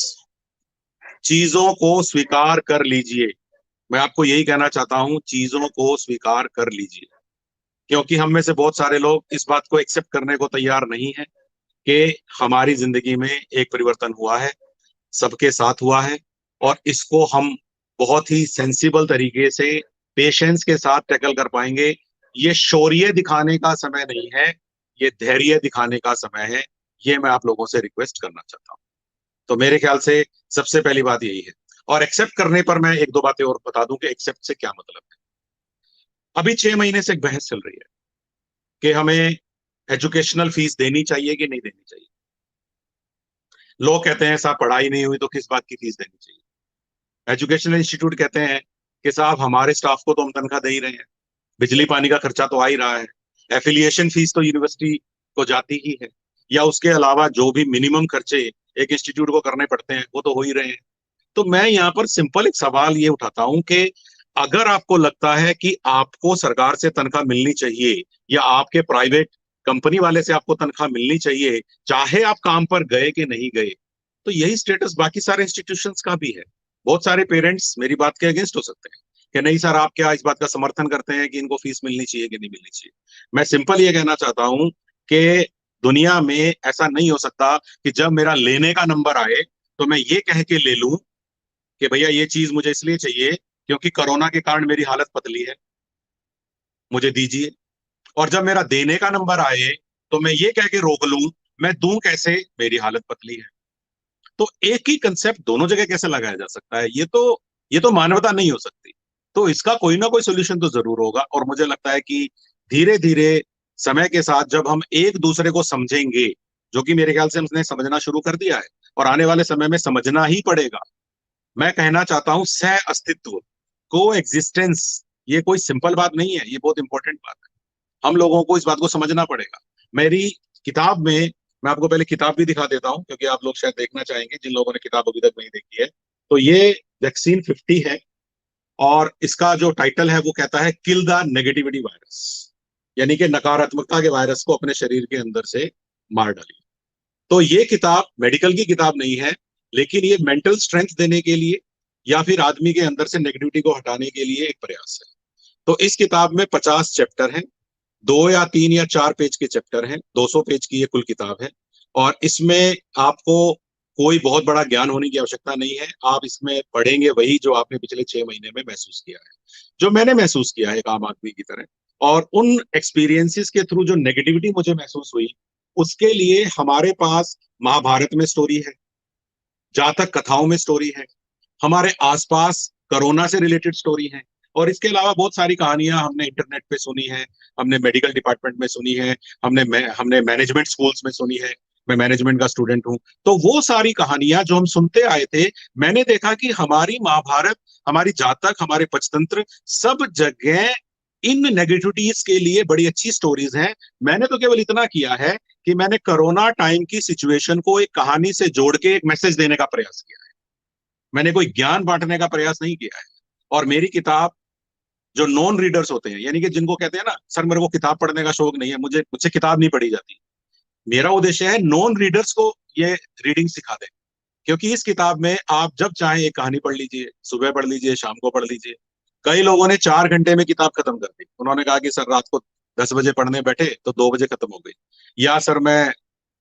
चीजों को स्वीकार कर लीजिए। मैं आपको यही कहना चाहता हूं, चीजों को स्वीकार कर लीजिए, क्योंकि हम में से बहुत सारे लोग इस बात को एक्सेप्ट करने को तैयार नहीं है कि हमारी जिंदगी में एक परिवर्तन हुआ है, सबके साथ हुआ है, और इसको हम बहुत ही सेंसिबल तरीके से, पेशेंस के साथ टैकल कर पाएंगे। ये शौर्य दिखाने का समय नहीं है, ये धैर्य दिखाने का समय है। ये मैं आप लोगों से रिक्वेस्ट करना चाहता हूं। तो मेरे ख्याल से सबसे पहली बात यही है। और एक्सेप्ट करने पर मैं एक दो बातें और बता दूं कि एक्सेप्ट से क्या मतलब है। अभी 6 महीने से एक बहस चल रही है कि हमें एजुकेशनल फीस देनी चाहिए कि नहीं देनी चाहिए। लोग कहते हैं साहब पढ़ाई नहीं हुई तो किस बात की फीस देनी चाहिए। एजुकेशनल इंस्टीट्यूट कहते हैं कि साहब हमारे स्टाफ को तो हम तनख्वाह दे ही रहे हैं, बिजली पानी का खर्चा तो आ ही रहा है, एफिलिएशन फीस तो यूनिवर्सिटी को जाती ही है, या उसके अलावा जो भी मिनिमम खर्चे एक इंस्टीट्यूट को करने पड़ते हैं वो तो हो ही रहे हैं। तो मैं यहाँ पर सिंपल एक सवाल ये उठाता हूं कि अगर आपको लगता है कि आपको सरकार से तनख्वाह मिलनी चाहिए, या आपके प्राइवेट कंपनी वाले से आपको तनख्वाह मिलनी चाहिए, चाहे आप काम पर गए कि नहीं गए, तो यही स्टेटस बाकी सारे इंस्टीट्यूशंस का भी है। बहुत सारे पेरेंट्स मेरी बात के अगेंस्ट हो सकते हैं कि नहीं सर आप क्या इस बात का समर्थन करते हैं कि इनको फीस मिलनी चाहिए कि नहीं मिलनी चाहिए। मैं सिंपल ये कहना चाहता हूं कि दुनिया में ऐसा नहीं हो सकता कि जब मेरा लेने का नंबर आए तो मैं ये कह के ले लूं कि भैया ये चीज मुझे इसलिए चाहिए क्योंकि कोरोना के कारण मेरी हालत पतली है, मुझे दीजिए। और जब मेरा देने का नंबर आए तो मैं ये कह के रोक लूं, मैं दूं कैसे, मेरी हालत पतली है। तो एक ही कंसेप्ट दोनों जगह कैसे लगाया जा सकता है? ये तो मानवता नहीं हो सकती। तो इसका कोई ना कोई सोल्यूशन तो जरूर होगा, और मुझे लगता है कि धीरे धीरे समय के साथ जब हम एक दूसरे को समझेंगे, जो कि मेरे ख्याल से हमने समझना शुरू कर दिया है और आने वाले समय में समझना ही पड़ेगा। मैं कहना चाहता हूं सह अस्तित्व, को एग्जिस्टेंस, ये कोई सिंपल बात नहीं है, ये बहुत इंपॉर्टेंट बात है। हम लोगों को इस बात को समझना पड़ेगा। मेरी किताब में, मैं आपको पहले किताब भी दिखा देता हूं क्योंकि आप लोग शायद देखना चाहेंगे जिन लोगों ने किताब अभी तक नहीं देखी है। तो ये वैक्सीन 50 है, और इसका जो टाइटल है वो कहता है किल द नेगेटिविटी वायरस, यानी कि नकारात्मकता के वायरस को अपने शरीर के अंदर से मार डालिए। तो ये किताब मेडिकल की किताब नहीं है, लेकिन ये मेंटल स्ट्रेंथ देने के लिए या फिर आदमी के अंदर से नेगेटिविटी को हटाने के लिए एक प्रयास है। तो इस किताब में 50 चैप्टर हैं, 2 या 3 या 4 पेज के चैप्टर हैं, 200 पेज की ये कुल किताब है। और इसमें आपको कोई बहुत बड़ा ज्ञान होने की आवश्यकता नहीं है। आप इसमें पढ़ेंगे वही जो आपने पिछले 6 महीने में महसूस किया है, जो मैंने महसूस किया है एक आम आदमी की तरह। और उन एक्सपीरियंसेस के थ्रू जो नेगेटिविटी मुझे महसूस हुई, उसके लिए हमारे पास महाभारत में स्टोरी है, जातक कथाओं में स्टोरी है, हमारे आसपास कोरोना से रिलेटेड स्टोरी है, और इसके अलावा बहुत सारी कहानियां हमने इंटरनेट पे सुनी है, हमने मेडिकल डिपार्टमेंट में सुनी है, हमने मैनेजमेंट स्कूल्स में सुनी है। मैं मैनेजमेंट का स्टूडेंट हूं, तो वो सारी कहानियां जो हम सुनते आए थे, मैंने देखा कि हमारी महाभारत, हमारी जातक, हमारे पंचतंत्र, सब जगह इन नेगेटिविटीज के लिए बड़ी अच्छी स्टोरीज हैं। मैंने तो केवल इतना किया है कि मैंने कोरोना टाइम की सिचुएशन को एक कहानी से जोड़ के एक मैसेज देने का प्रयास किया है। मैंने कोई ज्ञान बांटने का प्रयास नहीं किया है। और मेरी किताब, जो नॉन रीडर्स होते हैं, यानी कि जिनको कहते हैं ना सर मेरे को किताब पढ़ने का शौक नहीं है, मुझसे किताब नहीं पढ़ी जाती, मेरा उद्देश्य है नॉन रीडर्स को ये रीडिंग सिखा दें। क्योंकि इस किताब में आप जब चाहें एक कहानी पढ़ लीजिए, सुबह पढ़ लीजिए, शाम को पढ़ लीजिए। कई लोगों ने 4 घंटे में किताब खत्म कर दी। उन्होंने कहा कि सर रात को 10 बजे पढ़ने बैठे तो 2 बजे खत्म हो गई, या सर मैं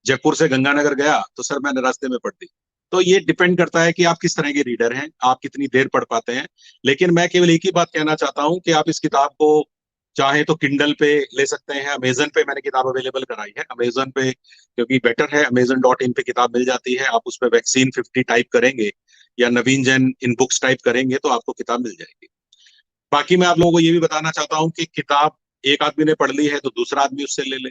जयपुर से गंगानगर गया तो सर मैंने रास्ते में पढ़ दी। तो ये डिपेंड करता है कि आप किस तरह के रीडर हैं, आप कितनी देर पढ़ पाते हैं। लेकिन मैं केवल एक ही बात कहना चाहता हूं कि आप इस किताब को चाहे तो किंडल पे ले सकते हैं, अमेजन पे मैंने किताब अवेलेबल कराई है, अमेजन पे क्योंकि बेटर है, amazon.in पे किताब मिल जाती है। आप उस पे वैक्सीन 50 टाइप करेंगे या नवीन जैन इन बुक्स टाइप करेंगे तो आपको किताब मिल जाएगी। बाकी मैं आप लोगों को ये भी बताना चाहता हूँ कि किताब एक आदमी ने पढ़ ली है तो दूसरा आदमी उससे ले ले।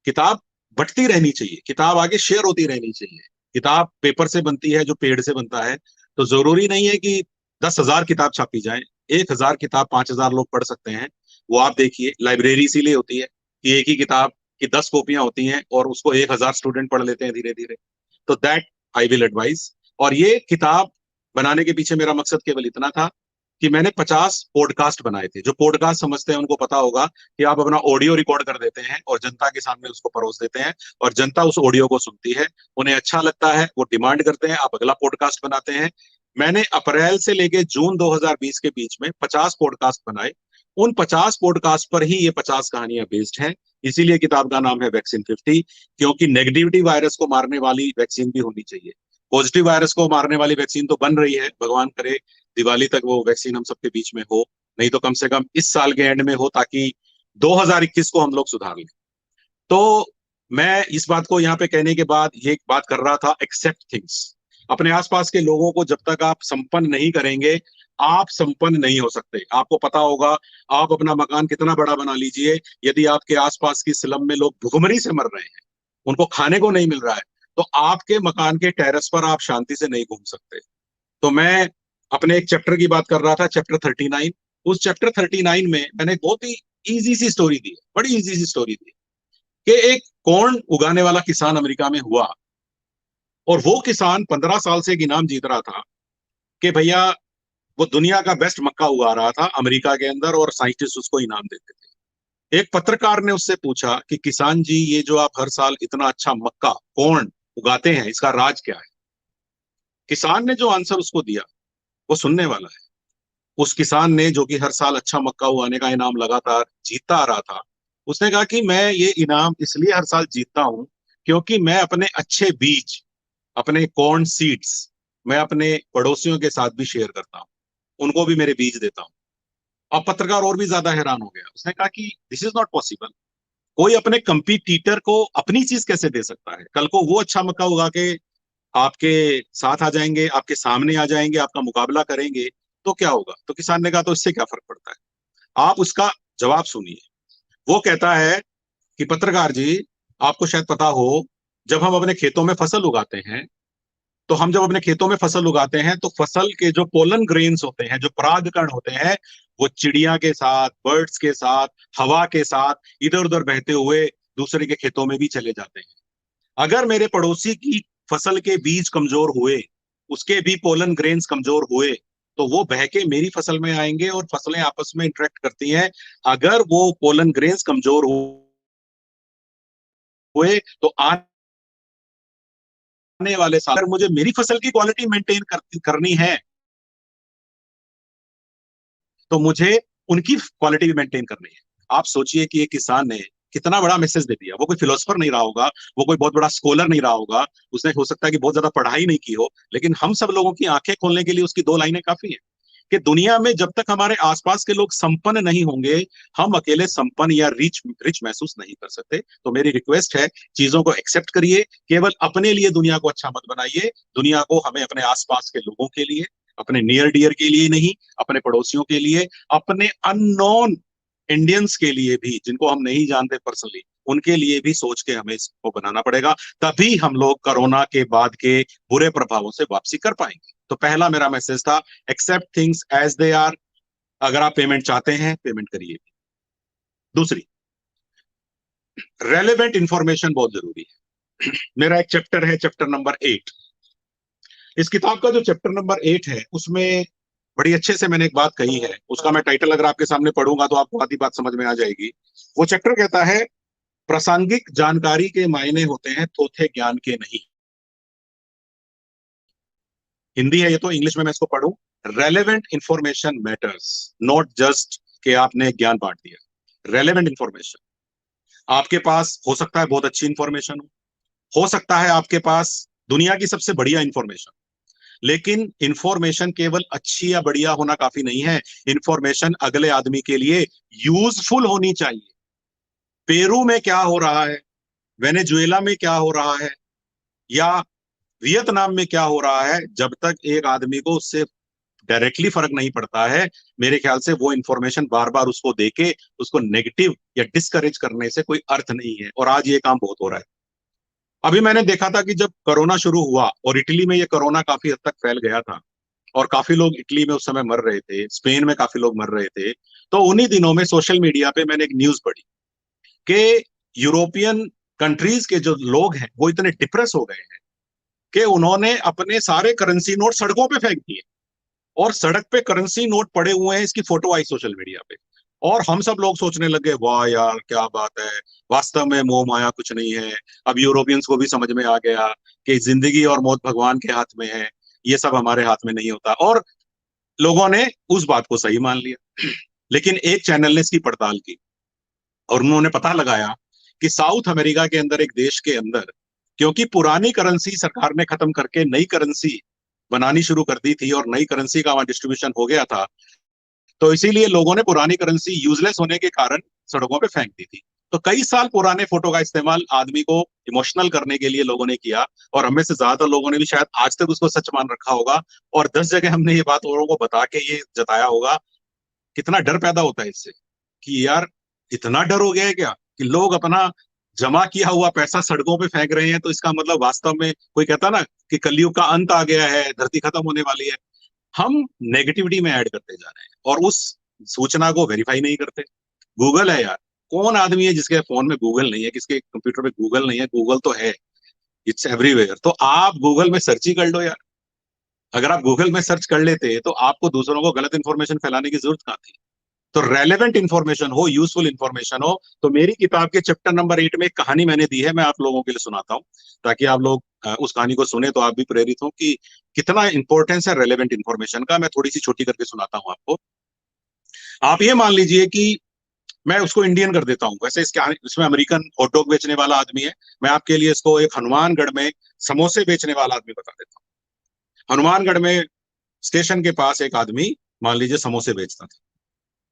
किताब बंटती रहनी चाहिए, किताब आगे शेयर होती रहनी चाहिए। किताब पेपर से बनती है जो पेड़ से बनता है, तो जरूरी नहीं है कि 10,000 किताब छापी जाए। 1,000 किताब 5,000 लोग पढ़ सकते हैं। वो आप देखिए, लाइब्रेरी इसीलिए होती है कि एक ही किताब की 10 कॉपियां होती हैं और उसको 1,000 स्टूडेंट पढ़ लेते हैं धीरे धीरे। तो दैट आई विल एडवाइज। और ये किताब बनाने के पीछे मेरा मकसद केवल इतना था कि मैंने 50 पॉडकास्ट बनाए थे। जो पॉडकास्ट समझते हैं उनको पता होगा कि आप अपना ऑडियो रिकॉर्ड कर देते हैं और जनता के सामने उसको परोस देते हैं, और जनता उस ऑडियो को सुनती है, उन्हें अच्छा लगता है, वो डिमांड करते हैं, आप अगला पॉडकास्ट बनाते हैं। मैंने अप्रैल से लेके जून 2020 के बीच में 50 पॉडकास्ट बनाए। उन 50 पॉडकास्ट पर ही ये 50 कहानियां बेस्ड हैं। इसीलिए किताब का नाम है वैक्सीन 50, क्योंकि नेगेटिविटी वायरस को मारने वाली वैक्सीन भी होनी चाहिए। पॉजिटिव वायरस को मारने वाली वैक्सीन तो बन रही है, भगवान करे दिवाली तक वो वैक्सीन हम सबके बीच में हो, नहीं तो कम से कम इस साल के एंड में हो, ताकि 2021 को हम लोग सुधार लें। तो मैं इस बात को यहाँ पे कहने के बाद ये बात कर रहा था, एक्सेप्ट थिंग्स। अपने आसपास के लोगों को जब तक आप संपन्न नहीं करेंगे, आप संपन्न नहीं हो सकते। आपको पता होगा, आप अपना मकान कितना बड़ा बना लीजिए, यदि आपके आसपास की स्लम में लोग भुखमरी से मर रहे हैं, उनको खाने को नहीं मिल रहा है, तो आपके मकान के टेरेस पर आप शांति से नहीं घूम सकते। तो मैं अपने एक चैप्टर की बात कर रहा था, चैप्टर 39। उस चैप्टर 39 में मैंने एक बहुत ही इजी सी स्टोरी दी, बड़ी इजी सी स्टोरी दी, कि एक कॉर्न उगाने वाला किसान अमेरिका में हुआ, और वो किसान 15 साल से एक इनाम जीत रहा था कि भैया वो दुनिया का बेस्ट मक्का उगा रहा था अमेरिका के अंदर, और साइंटिस्ट उसको इनाम देते थे। एक पत्रकार ने उससे पूछा कि किसान जी, ये जो आप हर साल इतना अच्छा मक्का कॉर्न उगाते हैं, इसका राज क्या है? किसान ने जो आंसर उसको दिया वो सुनने वाला है। उस किसान ने, जो कि हर साल अच्छा मक्का उगाने का इनाम लगातार जीतता आ रहा था, उसने कहा कि मैं ये इनाम इसलिए हर साल जीतता हूं क्योंकि मैं अपने अच्छे बीज, अपने कॉर्न सीड्स, मैं अपने पड़ोसियों के साथ भी शेयर करता हूं, उनको भी मेरे बीज देता हूं। अब पत्रकार और भी ज्यादा हैरान हो गया। उसने कहा कि दिस इज नॉट पॉसिबल। कोई अपने कंपटीटर को अपनी चीज कैसे दे सकता है? कल को वो अच्छा मक्का उगा के आपके साथ आ जाएंगे, आपके सामने आ जाएंगे, आपका मुकाबला करेंगे, तो क्या होगा? तो किसान ने कहा, तो इससे क्या फर्क पड़ता है? आप उसका जवाब सुनिए। वो कहता है कि पत्रकार जी, आपको शायद पता हो, जब हम अपने खेतों में फसल उगाते हैं, तो हम जब अपने खेतों में फसल उगाते हैं, तो फसल के जो पोलन ग्रेन्स होते हैं, जो परागकण होते हैं, वो चिड़िया के साथ, बर्ड्स के साथ, हवा के साथ इधर उधर बहते हुए दूसरे के खेतों में भी चले जाते हैं। अगर मेरे पड़ोसी की फसल के बीज कमजोर हुए, उसके भी पोलन ग्रेन्स कमजोर हुए, तो वो बह के मेरी फसल में आएंगे और फसलें आपस में इंटरेक्ट करती हैं। अगर वो पोलन ग्रेन्स कमजोर हुए, तो आने वाले साल अगर मुझे मेरी फसल की क्वालिटी मेंटेन करनी है, तो मुझे उनकी क्वालिटी भी मेंटेन करनी है। आप सोचिए कि एक किसान ने कितना बड़ा मैसेज दे दिया। वो कोई फिलोसफर नहीं रहा होगा, वो कोई बहुत बड़ा स्कॉलर नहीं रहा होगा, उसने हो सकता है कि बहुत ज्यादा पढ़ाई नहीं की हो, लेकिन हम सब लोगों की आंखें खोलने के लिए उसकी 2 लाइनें काफी हैं कि दुनिया में जब तक हमारे आसपास के लोग संपन्न नहीं होंगे, हम अकेले संपन्न या रिच रिच महसूस नहीं कर सकते। तो मेरी रिक्वेस्ट है, चीजों को एक्सेप्ट करिए, केवल अपने लिए दुनिया को अच्छा मत बनाइए। दुनिया को हमें अपने आसपास के लोगों के लिए, अपने नियर डियर के लिए नहीं, अपने पड़ोसियों के लिए, अपने अननोन इंडियंस के लिए भी, जिनको हम नहीं जानते पर्सनली, उनके लिए भी सोच के हमें इसको बनाना पड़ेगा। तभी हम लोग कोरोना के बाद के बुरे प्रभावों से वापसी कर पाएंगे। तो पहला मेरा मैसेज था, accept things as they are. अगर आप पेमेंट चाहते हैं, पेमेंट करिए। दूसरी, रेलेवेंट इंफॉर्मेशन बहुत जरूरी है। मेरा एक चैप्टर है, चैप्टर नंबर 8। इस किताब का जो चैप्टर नंबर 8 है, उसमें बड़ी अच्छे से मैंने एक बात कही है। उसका मैं टाइटल अगर आपके सामने पढ़ूंगा तो आपको आधी बात समझ में आ जाएगी। वो चैप्टर कहता है, प्रासंगिक जानकारी के मायने होते हैं, थोथे ज्ञान के नहीं। हिंदी है ये, तो इंग्लिश में मैं इसको पढ़ूं। Relevant information matters, not just कि आपने ज्ञान बांट दिया। रेलेवेंट इंफॉर्मेशन, आपके पास हो सकता है बहुत अच्छी इंफॉर्मेशन हो सकता है आपके पास दुनिया की सबसे बढ़िया इंफॉर्मेशन, लेकिन इंफॉर्मेशन केवल अच्छी या बढ़िया होना काफी नहीं है। इंफॉर्मेशन अगले आदमी के लिए यूजफुल होनी चाहिए। पेरू में क्या हो रहा है, वेनेजुएला में क्या हो रहा है, या वियतनाम में क्या हो रहा है, जब तक एक आदमी को उससे डायरेक्टली फर्क नहीं पड़ता है, मेरे ख्याल से वो इंफॉर्मेशन बार बार उसको देके उसको नेगेटिव या डिस्करेज करने से कोई अर्थ नहीं है। और आज ये काम बहुत हो रहा है। अभी मैंने देखा था कि जब कोरोना शुरू हुआ और इटली में ये कोरोना काफी हद तक फैल गया था, और काफी लोग इटली में उस समय मर रहे थे, स्पेन में काफी लोग मर रहे थे, तो उन्हीं दिनों में सोशल मीडिया पे मैंने एक न्यूज पढ़ी कि यूरोपियन कंट्रीज के जो लोग हैं वो इतने डिप्रेस हो गए हैं कि उन्होंने अपने सारे करेंसी नोट सड़कों पे फेंक दिए और सड़क पे करेंसी नोट पड़े हुए हैं, इसकी फोटो आई सोशल मीडिया पे, और हम सब लोग सोचने लगे वाह यार क्या बात है, वास्तव में मोह माया कुछ नहीं है। अब यूरोपियंस को भी समझ में आ गया कि जिंदगी और मौत भगवान के हाथ में है, ये सब हमारे हाथ में नहीं होता, और लोगों ने उस बात को सही मान लिया। लेकिन एक चैनल ने इसकी पड़ताल की और उन्होंने पता लगाया कि साउथ अमेरिका के अंदर, एक देश के अंदर, क्योंकि पुरानी करेंसी सरकार ने खत्म करके नई करेंसी बनानी शुरू कर दी थी और नई करेंसी का वहां डिस्ट्रीब्यूशन हो गया था, तो इसीलिए लोगों ने पुरानी करेंसी यूजलेस होने के कारण सड़कों पे फेंक दी थी। तो कई साल पुराने फोटो का इस्तेमाल आदमी को इमोशनल करने के लिए लोगों ने किया, और हमें से ज्यादा लोगों ने भी शायद आज तक उसको सच मान रखा होगा, और 10 जगह हमने ये बात औरों को बता के ये जताया होगा। कितना डर पैदा होता है इससे कि यार इतना डर हो गया है क्या कि लोग अपना जमा किया हुआ पैसा सड़कों पे फेंक रहे हैं, तो इसका मतलब वास्तव में कोई कहता ना कि कलयुग का अंत आ गया है, धरती खत्म होने वाली है। हम नेगेटिविटी में ऐड करते जा रहे हैं और उस सूचना को वेरीफाई नहीं करते। गूगल है यार, कौन आदमी है जिसके फोन में गूगल नहीं है, किसके कंप्यूटर में गूगल नहीं है? गूगल तो है, इट्स एवरीवेयर। तो आप गूगल में सर्च ही कर लो यार। अगर आप गूगल में सर्च कर लेते तो आपको दूसरों को गलत इंफॉर्मेशन फैलाने की जरूरत कहाँ थी? तो रेलेवेंट इंफॉर्मेशन हो, यूजफुल इंफॉर्मेशन हो। तो मेरी किताब के चैप्टर नंबर 8 में एक कहानी मैंने दी है, मैं आप लोगों के लिए सुनाता हूँ, ताकि आप लोग उस कहानी को सुने तो आप भी प्रेरित हो कि कितना इंपॉर्टेंस है रेलेवेंट इंफॉर्मेशन का। मैं थोड़ी सी छोटी करके सुनाता हूँ आपको। आप ये मान लीजिए कि मैं उसको इंडियन कर देता हूँ, वैसे इसमें अमेरिकन हॉट डॉग बेचने वाला आदमी है, मैं आपके लिए इसको एक हनुमानगढ़ में समोसे बेचने वाला आदमी बता देता हूँ। हनुमानगढ़ में स्टेशन के पास एक आदमी मान लीजिए समोसे बेचता था,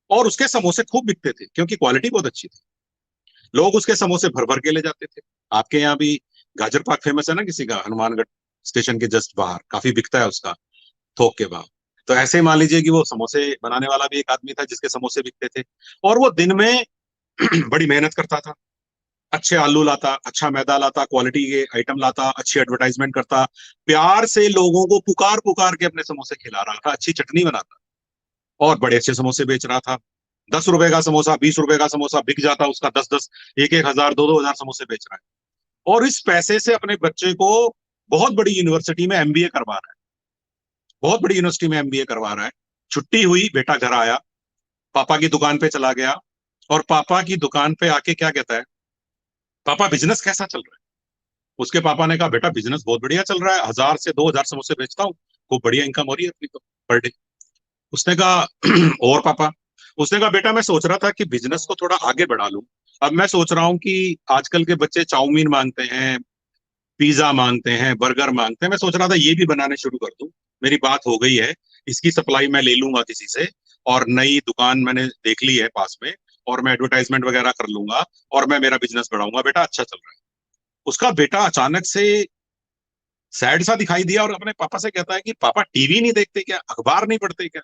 और उसके समोसे खूब बिकते थे क्योंकि क्वालिटी बहुत अच्छी थी। लोग उसके समोसे भर भर के ले जाते थे। आपके यहाँ भी गाजर पाक फेमस है ना किसी का, हनुमानगढ़ स्टेशन के जस्ट बाहर काफी बिकता है उसका, थोक के भाव। तो ऐसे ही मान लीजिए कि वो समोसे बनाने वाला भी एक आदमी था जिसके समोसे बिकते थे, और वो दिन में बड़ी मेहनत करता था, अच्छे आलू लाता, अच्छा मैदा लाता, क्वालिटी के आइटम लाता, अच्छी एडवर्टाइजमेंट करता, प्यार से लोगों को पुकार पुकार के अपने समोसे खिला रहा था, अच्छी चटनी बनाता और बड़े अच्छे समोसे बेच रहा था। 10 रुपए का समोसा, 20 रुपए का समोसा बिक जाता उसका, 10-10, 1-1 हजार, 2-2 हजार समोसे बेच रहा है, और इस पैसे से अपने बच्चे को बहुत बड़ी यूनिवर्सिटी में एमबीए करवा रहा है, बहुत बड़ी यूनिवर्सिटी में एमबीए करवा रहा है। छुट्टी हुई, बेटा घर आया, पापा की दुकान पे चला गया, और पापा की दुकान पे आके क्या कहता है, पापा बिजनेस कैसा चल रहा है? उसके पापा ने कहा बेटा बिजनेस बहुत बढ़िया चल रहा है, 1000 से 2000 समोसे बेचता हूँ, खूब बढ़िया इनकम हो रही है अपनी तो पर डे। उसने कहा और पापा? उसने कहा बेटा मैं सोच रहा था कि बिजनेस को थोड़ा आगे बढ़ा लूं। अब मैं सोच रहा हूँ कि आजकल के बच्चे चाउमीन मांगते हैं, पिज्जा मांगते हैं, बर्गर मांगते हैं, मैं सोच रहा था ये भी बनाने शुरू कर दूं। मेरी बात हो गई है, इसकी सप्लाई मैं ले लूंगा किसी से, और नई दुकान मैंने देख ली है पास में, और मैं एडवर्टाइजमेंट वगैरह कर लूंगा और मैं मेरा बिजनेस बढ़ाऊंगा। बेटा अच्छा चल रहा है। उसका बेटा अचानक से सैड सा दिखाई दिया और अपने पापा से कहता है कि पापा टीवी नहीं देखते क्या, अखबार नहीं पढ़ते क्या?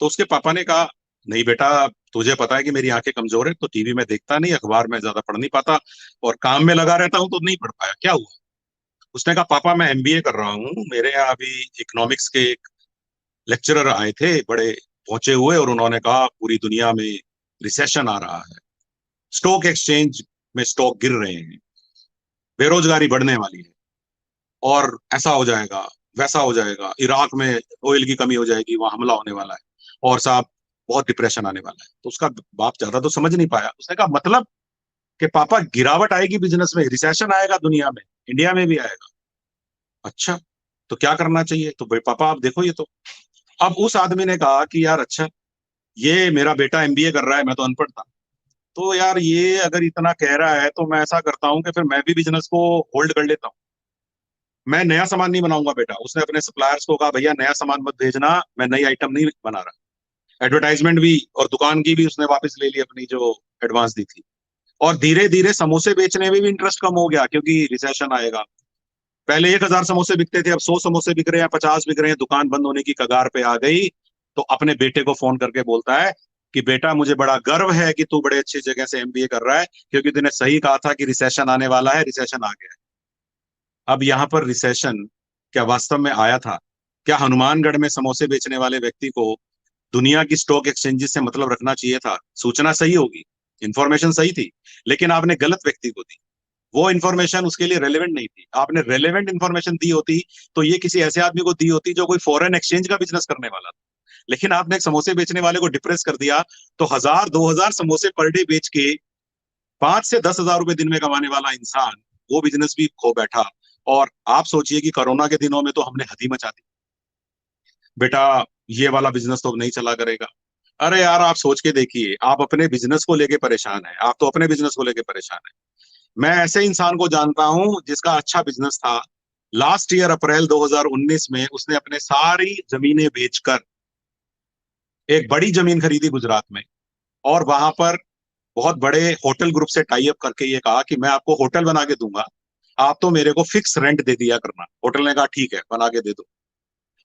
तो उसके पापा ने कहा नहीं बेटा, तुझे पता है कि मेरी आंखें कमजोर है, तो टीवी में देखता नहीं, अखबार में ज्यादा पढ़ नहीं पाता, और काम में लगा रहता हूं तो नहीं पढ़ पाया, क्या हुआ? उसने कहा पापा मैं एमबीए कर रहा हूँ, मेरे यहाँ अभी इकोनॉमिक्स के एक लेक्चरर आए थे बड़े पहुंचे हुए, और उन्होंने कहा पूरी दुनिया में रिसेशन आ रहा है, स्टॉक एक्सचेंज में स्टॉक गिर रहे हैं, बेरोजगारी बढ़ने वाली है, और ऐसा हो जाएगा, वैसा हो जाएगा, इराक में ऑयल की कमी हो जाएगी, वहां हमला होने वाला है, और साहब बहुत डिप्रेशन आने वाला है। तो उसका बाप ज्यादा तो समझ नहीं पाया। उसने कहा मतलब कि पापा गिरावट आएगी बिजनेस में, रिसेशन आएगा दुनिया में, इंडिया में भी आएगा? अच्छा, तो क्या करना चाहिए? तो भाई पापा आप देखो ये तो। अब उस आदमी ने कहा कि यार अच्छा, ये मेरा बेटा एमबीए कर रहा है, मैं तो अनपढ़ था, तो यार ये अगर इतना कह रहा है तो मैं ऐसा करता हूँ कि फिर मैं भी बिजनेस को होल्ड कर लेता हूँ, मैं नया सामान नहीं बनाऊंगा बेटा। उसने अपने सप्लायर्स को कहा भैया नया सामान मत भेजना, मैं नई आइटम नहीं बना रहा। एडवर्टाइजमेंट भी और दुकान की भी उसने वापस ले ली अपनी जो एडवांस दी थी, और धीरे धीरे समोसे बेचने में भी इंटरेस्ट कम हो गया क्योंकि रिसेशन आएगा। पहले 1000 समोसे बिकते थे, अब 100 समोसे बिक रहे हैं, 50 बिक रहे हैं, दुकान बंद होने की कगार पे आ गई। तो अपने बेटे को फोन करके बोलता है कि बेटा मुझे बड़ा गर्व है कि तू बड़े अच्छी जगह से एमबीए कर रहा है, क्योंकि तूने सही कहा था कि रिसेशन आने वाला है, रिसेशन आ गया है। अब यहाँ पर रिसेशन क्या वास्तव में आया था? क्या हनुमानगढ़ में समोसे बेचने वाले व्यक्ति को दुनिया की स्टॉक एक्सचेंजेस से मतलब रखना चाहिए था? सूचना सही होगी, इंफॉर्मेशन सही थी, लेकिन आपने गलत व्यक्ति को दी। वो इन्फॉर्मेशन उसके लिए रेलेवेंट नहीं थी। आपने रेलेवेंट इन्फॉर्मेशन दी होती तो ये किसी ऐसे आदमी को दी होती जो कोई फॉरेन एक्सचेंज का बिजनेस करने वाला था। लेकिन आपने एक समोसे बेचने वाले को डिप्रेस कर दिया, तो 1000 2000 समोसे पर डे बेच के 5 से 10 हजार रुपए दिन में कमाने वाला इंसान वो बिजनेस भी खो बैठा। और आप सोचिए कि कोरोना के दिनों में तो हमने हद ही मचा दी, बेटा ये वाला बिजनेस तो नहीं चला करेगा। अरे यार आप सोच के देखिए, आप अपने बिजनेस को लेके परेशान है, आप तो अपने बिजनेस को लेके परेशान है। मैं ऐसे इंसान को जानता हूं जिसका अच्छा बिजनेस था। लास्ट ईयर अप्रैल 2019 में उसने अपने सारी जमीनें बेचकर एक बड़ी जमीन खरीदी गुजरात में, और वहां पर बहुत बड़े होटल ग्रुप से टाई अप करके ये कहा कि मैं आपको होटल बना के दूंगा, आप तो मेरे को फिक्स रेंट दे दिया करना। होटल ने कहा ठीक है बना के दे दो।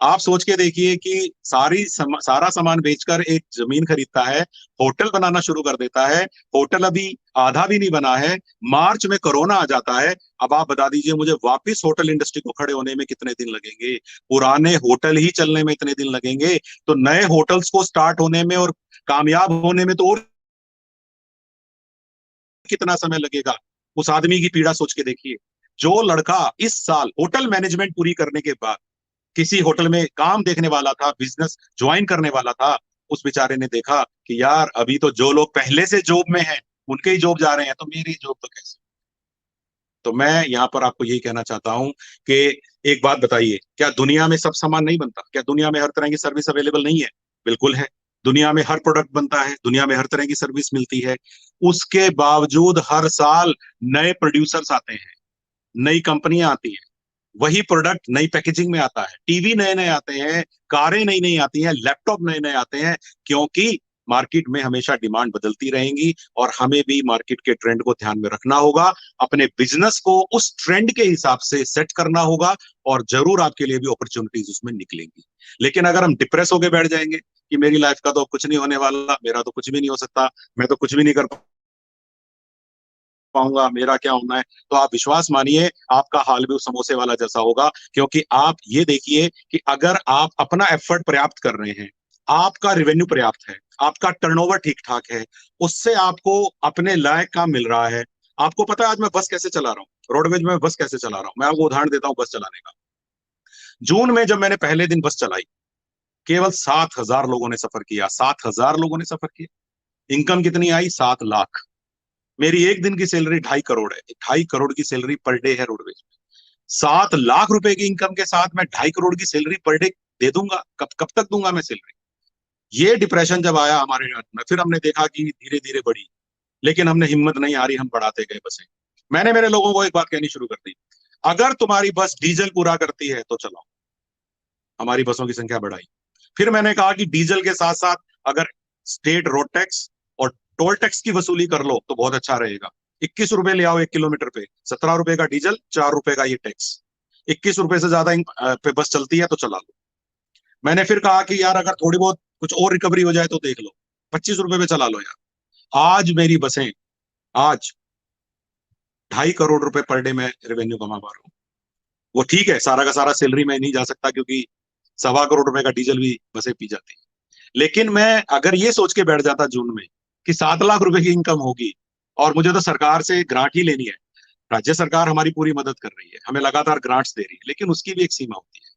आप सोच के देखिए कि सारा सामान बेचकर एक जमीन खरीदता है, होटल बनाना शुरू कर देता है। होटल अभी आधा भी नहीं बना है, मार्च में कोरोना आ जाता है। अब आप बता दीजिए मुझे, वापस होटल इंडस्ट्री को खड़े होने में कितने दिन लगेंगे? पुराने होटल ही चलने में इतने दिन लगेंगे, तो नए होटल्स को स्टार्ट होने में और कामयाब होने में तो और कितना समय लगेगा? उस आदमी की पीड़ा सोच के देखिए। जो लड़का इस साल होटल मैनेजमेंट पूरी करने के बाद किसी होटल में काम देखने वाला था, बिजनेस ज्वाइन करने वाला था, उस बेचारे ने देखा कि यार अभी तो जो लोग पहले से जॉब में हैं उनके ही जॉब जा रहे हैं, तो मेरी जॉब तो कैसे? तो मैं यहाँ पर आपको यही कहना चाहता हूँ कि एक बात बताइए, क्या दुनिया में सब सामान नहीं बनता? क्या दुनिया में हर तरह की सर्विस अवेलेबल नहीं है? बिल्कुल है। दुनिया में हर प्रोडक्ट बनता है, दुनिया में हर तरह की सर्विस मिलती है। उसके बावजूद हर साल नए प्रोड्यूसर्स आते हैं, नई कंपनियां आती हैं, वही प्रोडक्ट नई पैकेजिंग में आता है, टीवी नए नए आते हैं, कारें नई नई आती हैं, लैपटॉप नए नए आते हैं, क्योंकि मार्केट में हमेशा डिमांड बदलती रहेंगी। और हमें भी मार्केट के ट्रेंड को ध्यान में रखना होगा, अपने बिजनेस को उस ट्रेंड के हिसाब से सेट करना होगा, और जरूर आपके लिए भी अपॉर्चुनिटीज उसमें निकलेंगी। लेकिन अगर हम डिप्रेस होकर बैठ जाएंगे कि मेरी लाइफ का तो कुछ नहीं होने वाला, मेरा तो कुछ भी नहीं हो सकता, मैं तो कुछ भी नहीं कर पाऊंगा, मेरा क्या होना है, तो आप विश्वास मानिए आपका हाल भी उस समोसे वाला जैसा होगा। क्योंकि आप ये देखिए कि अगर आप अपना एफर्ट पर्याप्त कर रहे हैं, आपका रेवेन्यू पर्याप्त है, आपका टर्नओवर ठीक ठाक है, उससे आपको अपने लायक काम मिल रहा है। आपको पता है आज मैं बस कैसे चला रहा हूँ, रोडवेज में बस कैसे चला रहा हूँ? मैं आपको उदाहरण देता हूँ बस चलाने का। जून में जब मैंने पहले दिन बस चलाई, केवल 7 हजार लोगों ने सफर किया, 7 हजार लोगों ने सफर किया। इनकम कितनी आई? 7 लाख। मेरी एक दिन की सैलरी 2.5 करोड़ है, 2.5 करोड़ की सैलरी पर डे है रोडवेज में। 7 लाख रुपए की इनकम के साथ मैं 2.5 करोड़ की सैलरी पर डे दे दूंगा? कब कब तक दूंगा मैं सैलरी? ये डिप्रेशन जब आया हमारे हाथ में, फिर हमने देखा कि धीरे धीरे बढ़ी, लेकिन हमने हिम्मत नहीं हारी, हम बढ़ाते गए बसें। मैंने मेरे लोगों को एक बात कहनी शुरू कर दी, अगर तुम्हारी बस डीजल पूरा करती है तो चलाओ। हमारी बसों की संख्या बढ़ाई। फिर मैंने कहा कि डीजल के साथ साथ अगर स्टेट रोड टैक्स और टोल टैक्स की वसूली कर लो तो बहुत अच्छा रहेगा। 21 रुपए ले आओ 1 किलोमीटर पे, 17 रुपए का डीजल, 4 रुपए का ये टैक्स। 21 रुपए से ज्यादा पे बस चलती है तो चला लो। मैंने फिर कहा कि यार अगर थोड़ी बहुत कुछ और रिकवरी हो जाए तो देख लो, 25 रुपए पे चला लो यार। आज मेरी बसें, आज 2.5 करोड़ रुपए पर डे में रेवेन्यू कमा पा रहा हूँ। वो ठीक है, सारा का सारा सैलरी में नहीं जा सकता क्योंकि 1.25 करोड़ रुपए का डीजल भी बसें पी जाती है। लेकिन मैं अगर ये सोच के बैठ जाता जून में कि 7 लाख रुपए की इनकम होगी और मुझे तो सरकार से ग्रांट ही लेनी है, राज्य सरकार हमारी पूरी मदद कर रही है, हमें लगातार ग्रांट्स दे रही है, लेकिन उसकी भी एक सीमा होती है।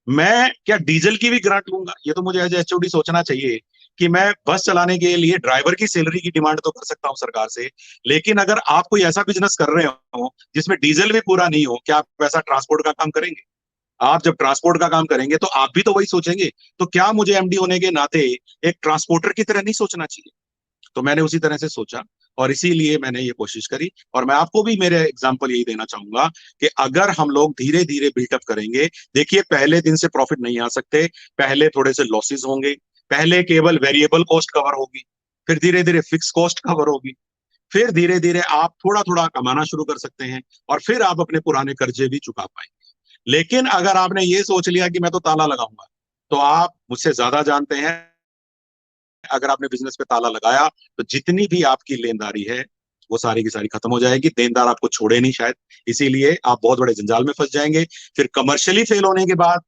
मैं क्या डीजल की भी ग्रांट लूंगा? ये तो मुझे एज एचओडी सोचना चाहिए कि मैं बस चलाने के लिए ड्राइवर की सैलरी की डिमांड तो कर सकता हूँ सरकार से, लेकिन अगर आप कोई ऐसा बिजनेस कर रहे हो जिसमें डीजल भी पूरा नहीं हो, क्या आप वैसा ट्रांसपोर्ट का काम करेंगे? आप जब ट्रांसपोर्ट का काम करेंगे तो आप भी तो वही सोचेंगे। तो क्या मुझे एमडी होने के नाते एक ट्रांसपोर्टर की तरह नहीं सोचना चाहिए? तो मैंने उसी तरह से सोचा, और इसीलिए मैंने ये कोशिश करी। और मैं आपको भी मेरे एग्जांपल यही देना चाहूंगा कि अगर हम लोग धीरे धीरे बिल्टअप करेंगे, देखिए पहले दिन से प्रॉफिट नहीं आ सकते, पहले थोड़े से लॉसेस होंगे, पहले केवल वेरिएबल कॉस्ट कवर होगी, फिर धीरे धीरे फिक्स कॉस्ट कवर होगी, फिर धीरे धीरे आप थोड़ा थोड़ा कमाना शुरू कर सकते हैं, और फिर आप अपने पुराने कर्जे भी चुका पाएंगे। लेकिन अगर आपने ये सोच लिया कि मैं तो ताला लगाऊंगा, तो आप मुझसे ज्यादा जानते हैं, अगर आपने बिजनेस पे ताला लगाया तो जितनी भी आपकी लेनदारी है वो सारी की सारी खत्म हो जाएगी। देनदार आपको छोड़े नहीं शायद, इसीलिए आप बहुत बड़े जंजाल में फंस जाएंगे। फिर कमर्शियली फेल होने के बाद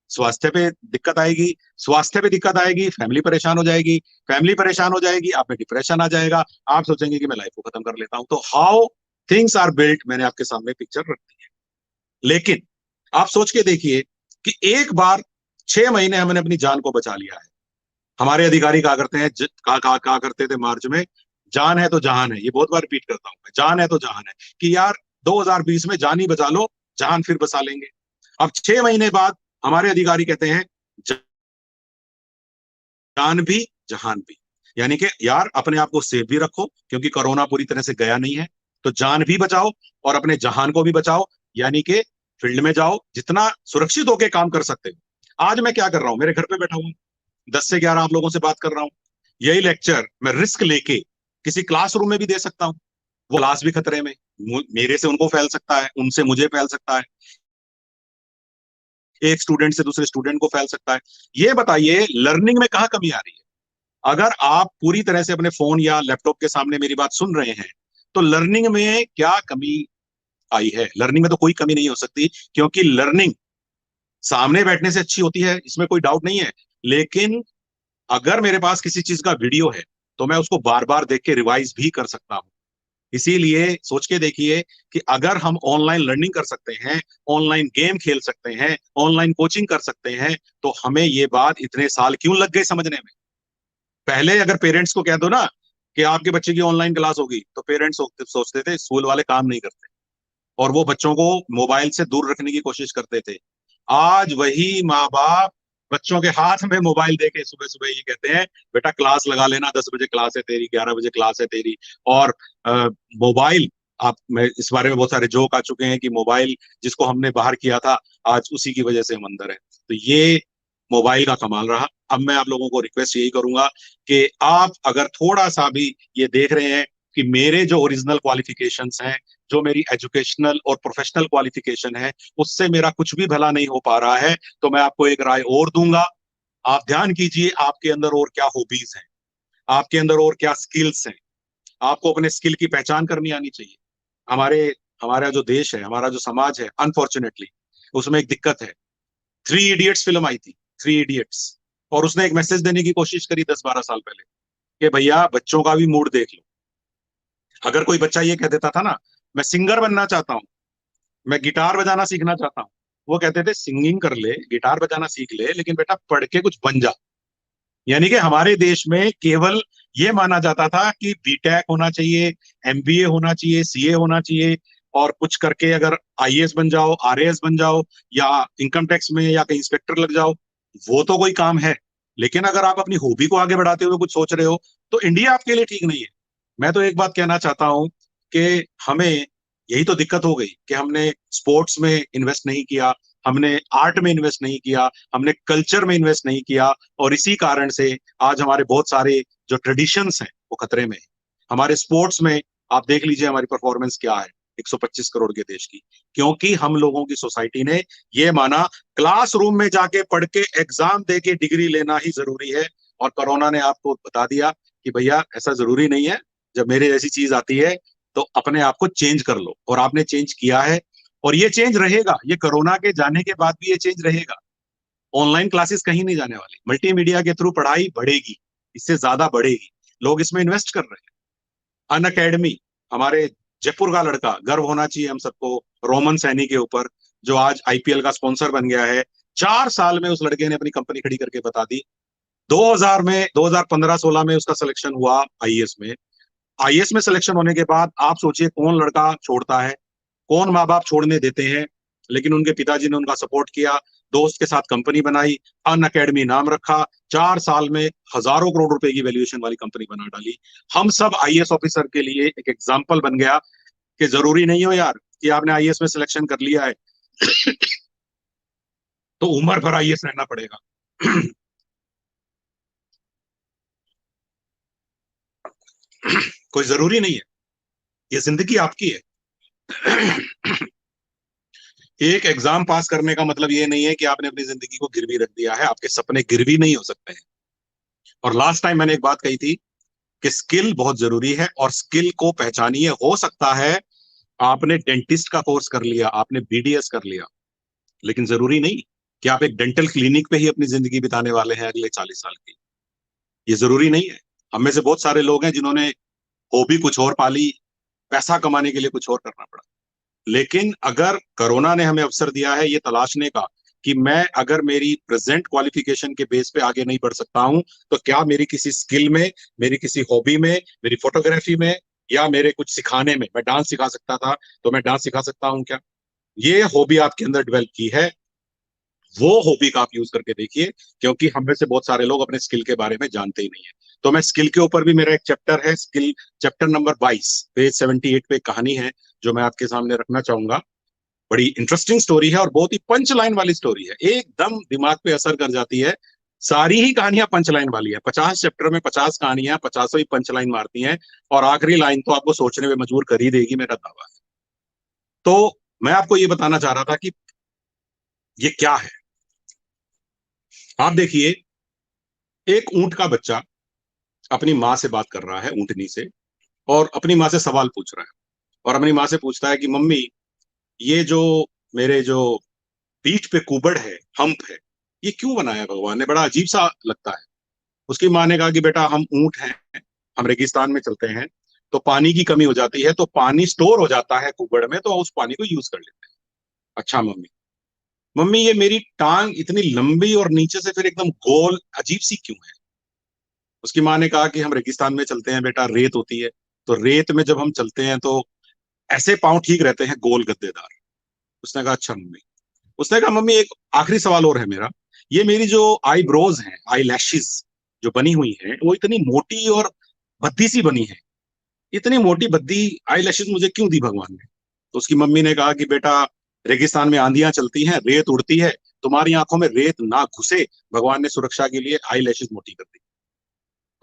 स्वास्थ्य पे दिक्कत आएगी, स्वास्थ्य पे दिक्कत आएगी, फैमिली परेशान हो जाएगी, फैमिली परेशान हो जाएगी, आप में डिप्रेशन आ जाएगा, आप सोचेंगे कि मैं लाइफ को खत्म कर लेता हूं। तो हाउ थिंग्स आर बिल्ट, मैंने आपके सामने पिक्चर रख दी है। लेकिन आप सोच के देखिए कि एक बार 6 महीने हमने अपनी जान को बचा लिया है। हमारे अधिकारी कहा करते हैं, कहा करते थे मार्च में, जान है तो जहान है। ये बहुत बार रिपीट करता हूं मैं, जान है तो जहान है, कि यार 2020 में जान ही बचा लो, जहान फिर बसा लेंगे। अब 6 महीने बाद हमारे अधिकारी कहते हैं जान भी जहान भी, यानी कि यार अपने आप को सेफ भी रखो, क्योंकि कोरोना पूरी तरह से गया नहीं है, तो जान भी बचाओ और अपने जहान को भी बचाओ, यानी कि फील्ड में जाओ, जितना सुरक्षित होकर काम कर सकते हो। आज मैं क्या कर रहा हूं, मेरे घर पे बैठा हूं, 10 से 11 आप लोगों से बात कर रहा हूं। यही लेक्चर मैं रिस्क लेके किसी क्लासरूम में भी दे सकता हूं, वो क्लास भी खतरे में, मेरे से उनको फैल सकता है, उनसे मुझे फैल सकता है, एक स्टूडेंट से दूसरे स्टूडेंट को फैल सकता है। ये बताइए लर्निंग में कहाँ कमी आ रही है? अगर आप पूरी तरह से अपने फोन या लैपटॉप के सामने मेरी बात सुन रहे हैं, तो लर्निंग में क्या कमी आई है? लर्निंग में तो कोई कमी नहीं हो सकती, क्योंकि लर्निंग सामने बैठने से अच्छी होती है, इसमें कोई डाउट नहीं है। लेकिन अगर मेरे पास किसी चीज का वीडियो है, तो मैं उसको बार बार देख के रिवाइज भी कर सकता हूं। इसीलिए सोच के देखिए कि अगर हम ऑनलाइन लर्निंग कर सकते हैं, ऑनलाइन गेम खेल सकते हैं, ऑनलाइन कोचिंग कर सकते हैं, तो हमें ये बात इतने साल क्यों लग गए समझने में? पहले अगर पेरेंट्स को कह दो ना कि आपके बच्चे की ऑनलाइन क्लास होगी, तो पेरेंट्स सोचते थे स्कूल वाले काम नहीं करते, और वो बच्चों को मोबाइल से दूर रखने की कोशिश करते थे। आज वही माँ बाप बच्चों के हाथ में मोबाइल देके सुबह सुबह ये कहते हैं, बेटा क्लास लगा लेना, 10 बजे क्लास है तेरी, 11 बजे क्लास है तेरी। और मोबाइल, आप, मैं इस बारे में बहुत सारे जोक आ चुके हैं कि मोबाइल जिसको हमने बाहर किया था, आज उसी की वजह से हम अंदर है। तो ये मोबाइल का कमाल रहा। अब मैं आप लोगों को रिक्वेस्ट यही करूंगा कि आप अगर थोड़ा सा भी ये देख रहे हैं कि मेरे जो ओरिजिनल क्वालिफिकेशंस हैं, जो मेरी एजुकेशनल और प्रोफेशनल क्वालिफिकेशन है, उससे मेरा कुछ भी भला नहीं हो पा रहा है, तो मैं आपको एक राय और दूंगा। आप ध्यान कीजिए आपके अंदर और क्या हॉबीज हैं, आपके अंदर और क्या स्किल्स हैं। आपको अपने स्किल की पहचान करनी आनी चाहिए। हमारे हमारा जो देश है, हमारा जो समाज है, अनफॉर्चुनेटली उसमें एक दिक्कत है। 3 इडियट्स फिल्म आई थी, 3 इडियट्स, और उसने एक मैसेज देने की कोशिश करी 10-12 साल पहले कि भैया बच्चों का भी मूड देख लो। अगर कोई बच्चा ये कह देता था ना, मैं सिंगर बनना चाहता हूँ, मैं गिटार बजाना सीखना चाहता हूँ, वो कहते थे सिंगिंग कर ले, गिटार बजाना सीख ले, लेकिन बेटा पढ़ के कुछ बन जा। यानी कि हमारे देश में केवल ये माना जाता था कि बीटेक होना चाहिए, एमबीए होना चाहिए, सीए होना चाहिए, और कुछ करके अगर आईएएस बन जाओ, आरएएस बन जाओ, या इनकम टैक्स में या कहीं इंस्पेक्टर लग जाओ, वो तो कोई काम है। लेकिन अगर आप अपनी हॉबी को आगे बढ़ाते हुए कुछ सोच रहे हो, तो इंडिया आपके लिए ठीक नहीं है। मैं तो एक बात कहना चाहता हूं कि हमें, यही तो दिक्कत हो गई कि हमने स्पोर्ट्स में इन्वेस्ट नहीं किया, हमने आर्ट में इन्वेस्ट नहीं किया, हमने कल्चर में इन्वेस्ट नहीं किया, और इसी कारण से आज हमारे बहुत सारे जो ट्रेडिशंस हैं वो खतरे में है। हमारे स्पोर्ट्स में आप देख लीजिए हमारी परफॉर्मेंस क्या है 125 करोड़ के देश की, क्योंकि हम लोगों की सोसाइटी ने ये माना क्लासरूम में जाके पढ़ के एग्जाम दे के डिग्री लेना ही जरूरी है। और कोरोना ने आपको बता दिया कि भैया ऐसा जरूरी नहीं है, जब मेरे जैसी चीज आती है तो अपने आप को चेंज कर लो, और आपने चेंज किया है, और ये चेंज रहेगा। ये कोरोना के जाने के बाद भी ये चेंज रहेगा। ऑनलाइन क्लासेस कहीं नहीं जाने वाली, मल्टीमीडिया के थ्रू पढ़ाई बढ़ेगी, इससे ज्यादा बढ़ेगी, लोग इसमें इन्वेस्ट कर रहे हैं। अन अकेडमी, हमारे जयपुर का लड़का, गर्व होना चाहिए हम सबको रोमन सैनी के ऊपर, जो आज आईपीएल का स्पॉन्सर बन गया है। 4 साल में उस लड़के ने अपनी कंपनी खड़ी करके बता दी। 2015-16 में उसका सिलेक्शन हुआ आईएएस में। आईएएस में सिलेक्शन होने के बाद आप सोचिए कौन लड़का छोड़ता है, कौन माँ बाप छोड़ने देते हैं। लेकिन उनके पिताजी ने उनका सपोर्ट किया, दोस्त के साथ कंपनी बनाई, अन अकेडमी नाम रखा, 4 साल में हजारों करोड़ रुपए की वैल्यूएशन वाली कंपनी बना डाली। हम सब आईएएस ऑफिसर के लिए एक एग्जाम्पल बन गया कि जरूरी नहीं हो यार कि आपने आईएएस में सिलेक्शन कर लिया है तो उम्र भर आईएएस रहना पड़ेगा। कोई जरूरी नहीं है, ये जिंदगी आपकी है। एक एग्जाम पास करने का मतलब ये नहीं है कि आपने अपनी जिंदगी को गिरवी रख दिया है, आपके सपने गिरवी नहीं हो सकते हैं। और लास्ट टाइम मैंने एक बात कही थी कि स्किल बहुत जरूरी है, और स्किल को पहचानिए। हो सकता है आपने डेंटिस्ट का कोर्स कर लिया, आपने बीडीएस कर लिया, लेकिन जरूरी नहीं कि आप एक डेंटल क्लिनिक पे ही अपनी जिंदगी बिताने वाले हैं अगले 40 साल की। ये जरूरी नहीं है। हम में से बहुत सारे लोग हैं जिन्होंने हॉबी कुछ और पाली, पैसा कमाने के लिए कुछ और करना पड़ा। लेकिन अगर कोरोना ने हमें अवसर दिया है ये तलाशने का कि मैं अगर मेरी प्रेजेंट क्वालिफिकेशन के बेस पे आगे नहीं बढ़ सकता हूं, तो क्या मेरी किसी स्किल में, मेरी किसी हॉबी में, मेरी फोटोग्राफी में, या मेरे कुछ सिखाने में, मैं डांस सिखा सकता था तो मैं डांस सिखा सकता हूं क्या? ये हॉबी आपके अंदर डेवलप की है, वो हॉबी का आप यूज करके देखिए, क्योंकि हम में से बहुत सारे लोग अपने स्किल के बारे में जानते ही नहीं है। तो मैं स्किल के ऊपर भी, मेरा एक चैप्टर है स्किल, चैप्टर नंबर 22 पेज 78 पे कहानी है जो मैं आपके सामने रखना चाहूंगा। बड़ी इंटरेस्टिंग स्टोरी है और बहुत ही पंच लाइन वाली स्टोरी है, एकदम दिमाग पे असर कर जाती है। सारी ही कहानियां पंच लाइन वाली है, 50 चैप्टर में 50 कहानियां 50 ही पंच लाइन मारती हैं, और आखिरी लाइन तो आपको सोचने में मजबूर कर ही देगी, मेरा दावा है। तो मैं आपको ये बताना चाह रहा था कि ये क्या है। आप देखिए, एक ऊंट का बच्चा अपनी माँ से बात कर रहा है, ऊंटनी से, और अपनी माँ से सवाल पूछ रहा है, और अपनी माँ से पूछता है कि मम्मी, ये जो मेरे जो पीठ पे कुबड़ है, हम्प है, ये क्यों बनाया भगवान ने, बड़ा अजीब सा लगता है। उसकी माँ ने कहा कि बेटा, हम ऊंट हैं, हम रेगिस्तान में चलते हैं, तो पानी की कमी हो जाती है, तो पानी स्टोर हो जाता है कुबड़ में, तो उस पानी को यूज कर लेते हैं। अच्छा मम्मी, मम्मी ये मेरी टांग इतनी लंबी और नीचे से फिर एकदम गोल अजीब सी क्यों है? उसकी माँ ने कहा कि हम रेगिस्तान में चलते हैं बेटा, रेत होती है, तो रेत में जब हम चलते हैं तो ऐसे पाँव ठीक रहते हैं, गोल गद्देदार। उसने कहा अच्छा मम्मी। उसने कहा मम्मी, एक आखिरी सवाल और है मेरा, ये मेरी जो आई ब्रोज हैं, आई लैशेज जो बनी हुई हैं, वो इतनी मोटी और भद्दी सी बनी है, इतनी मोटी भद्दी आई लैशेज मुझे क्यों दी भगवान ने? तो उसकी मम्मी ने कहा कि बेटा, रेगिस्तान में आंधियां चलती हैं, रेत उड़ती है, तुम्हारी आंखों में रेत ना घुसे, भगवान ने सुरक्षा के लिए आई लैशेज मोटी कर दी।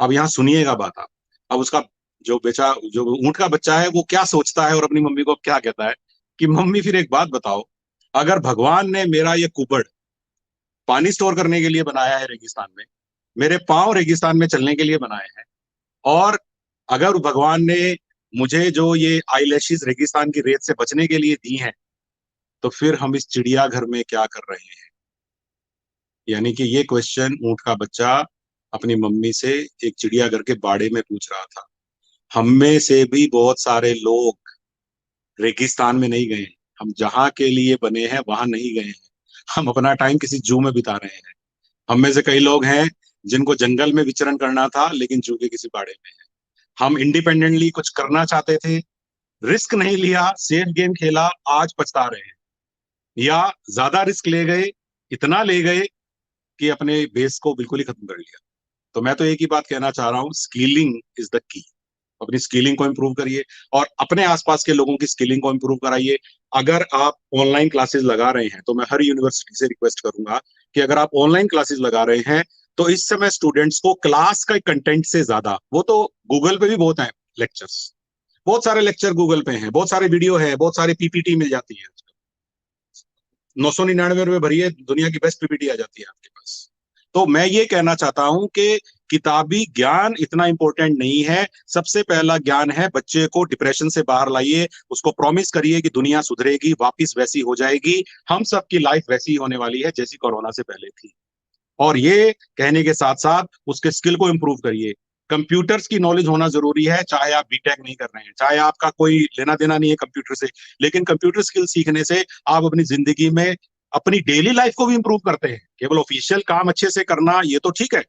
अब यहाँ सुनिएगा बात आप। अब उसका जो ऊंट का बच्चा है वो क्या सोचता है और अपनी मम्मी को अब क्या कहता है कि मम्मी फिर एक बात बताओ, अगर भगवान ने मेरा ये कुबड़ पानी स्टोर करने के लिए बनाया है रेगिस्तान में, मेरे पांव रेगिस्तान में चलने के लिए बनाए हैं, और अगर भगवान ने मुझे जो ये आईलैशेस रेगिस्तान की रेत से बचने के लिए दी हैं, तो फिर हम इस चिड़ियाघर में क्या कर रहे हैं? यानी कि ये क्वेश्चन ऊंट का बच्चा अपनी मम्मी से एक चिड़ियाघर के बाड़े में पूछ रहा था। हम में से भी बहुत सारे लोग रेगिस्तान में नहीं गए, हम जहां के लिए बने हैं वहां नहीं गए हैं, हम अपना टाइम किसी जू में बिता रहे हैं। हम में से कई लोग हैं जिनको जंगल में विचरण करना था, लेकिन जू के किसी बाड़े में है। हम इंडिपेंडेंटली कुछ करना चाहते थे, रिस्क नहीं लिया, सेफ गेम खेला, आज पछता रहे हैं। या ज्यादा रिस्क ले गए, इतना ले गए कि अपने बेस को बिल्कुल ही खत्म कर लिया। तो मैं तो एक ही बात कहना चाह रहा हूँ, स्किलिंग इज द की। अपनी स्किलिंग को इम्प्रूव करिए और अपने आसपास के लोगों की स्किलिंग को इम्प्रूव कराइए। अगर आप ऑनलाइन क्लासेस लगा रहे हैं, तो मैं हर यूनिवर्सिटी से रिक्वेस्ट करूंगा कि अगर आप ऑनलाइन क्लासेस लगा रहे हैं, तो इस समय स्टूडेंट्स को क्लास का कंटेंट से ज्यादा, वो तो गूगल पे भी बहुत है लेक्चर्स, बहुत सारे लेक्चर गूगल पे हैं, बहुत सारे वीडियो है, बहुत सारी पीपीटी मिल जाती है। 999 भरिए, दुनिया की बेस्ट पीपीटी आ जाती है आपके पास। तो मैं ये कहना चाहता हूं कि किताबी ज्ञान इतना इंपॉर्टेंट नहीं है। सबसे पहला ज्ञान है, बच्चे को डिप्रेशन से बाहर लाइए, उसको प्रॉमिस करिए कि दुनिया सुधरेगी, वापस वैसी हो जाएगी, हम सबकी लाइफ वैसी होने वाली है जैसी कोरोना से पहले थी। और ये कहने के साथ साथ उसके स्किल को इंप्रूव करिए। कंप्यूटर्स की नॉलेज होना जरूरी है, चाहे आप बीटेक नहीं कर रहे हैं, चाहे आपका कोई लेना देना नहीं है कंप्यूटर से, लेकिन कंप्यूटर स्किल सीखने से आप अपनी जिंदगी में अपनी डेली लाइफ को भी इंप्रूव करते हैं। केवल ऑफिशियल काम अच्छे से करना ये तो ठीक है,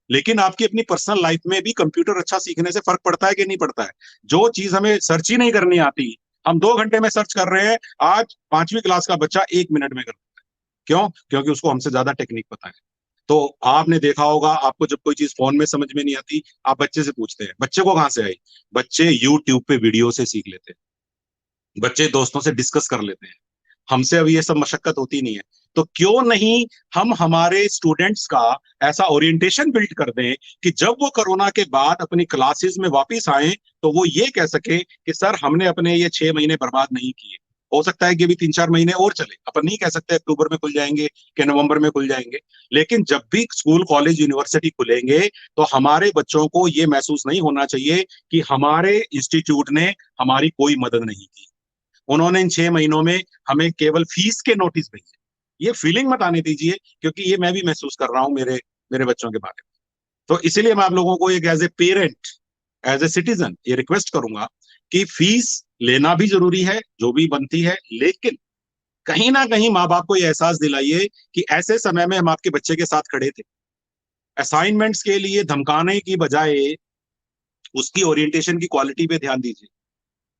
लेकिन आपकी अपनी पर्सनल लाइफ में भी कंप्यूटर अच्छा सीखने से फर्क पड़ता है कि नहीं पड़ता है? जो चीज हमें सर्च ही नहीं करनी आती, हम 2 घंटे में सर्च कर रहे हैं, आज 5वीं क्लास का बच्चा 1 मिनट में कर देता है। क्यों? क्योंकि उसको हमसे ज्यादा टेक्निक पता है। तो आपने देखा होगा, आपको जब कोई चीज फोन में समझ में नहीं आती, आप बच्चे से पूछते हैं, बच्चे को कहां से आई? बच्चे यूट्यूब पे वीडियो से सीख लेते हैं, बच्चे दोस्तों से डिस्कस कर लेते हैं। हमसे अभी ये सब मशक्कत होती नहीं है। तो क्यों नहीं हम हमारे स्टूडेंट्स का ऐसा ओरिएंटेशन बिल्ड कर दें कि जब वो कोरोना के बाद अपनी क्लासेस में वापस आए, तो वो ये कह सके कि सर, हमने अपने ये 6 महीने बर्बाद नहीं किए। हो सकता है कि अभी 3-4 महीने और चले, अपन नहीं कह सकते अक्टूबर में खुल जाएंगे कि नवंबर में खुल जाएंगे, लेकिन जब भी स्कूल कॉलेज यूनिवर्सिटी खुलेंगे, तो हमारे बच्चों को ये महसूस नहीं होना चाहिए कि हमारे इंस्टीट्यूट ने हमारी कोई मदद नहीं की, उन्होंने इन 6 महीनों में हमें केवल फीस के नोटिस भेजे। ये फीलिंग मत आने दीजिए, क्योंकि ये मैं भी महसूस कर रहा हूं मेरे मेरे बच्चों के बारे में। तो इसीलिए मैं आप लोगों को एक as a parent, as a citizen ये रिक्वेस्ट करूंगा कि फीस लेना भी जरूरी है, जो भी बनती है, लेकिन कहीं ना कहीं माँ बाप को यह एहसास दिलाइए कि ऐसे समय में हम आपके बच्चे के साथ खड़े थे। असाइनमेंट्स के लिए धमकाने की बजाय उसकी ओरिएंटेशन की क्वालिटी पे ध्यान दीजिए।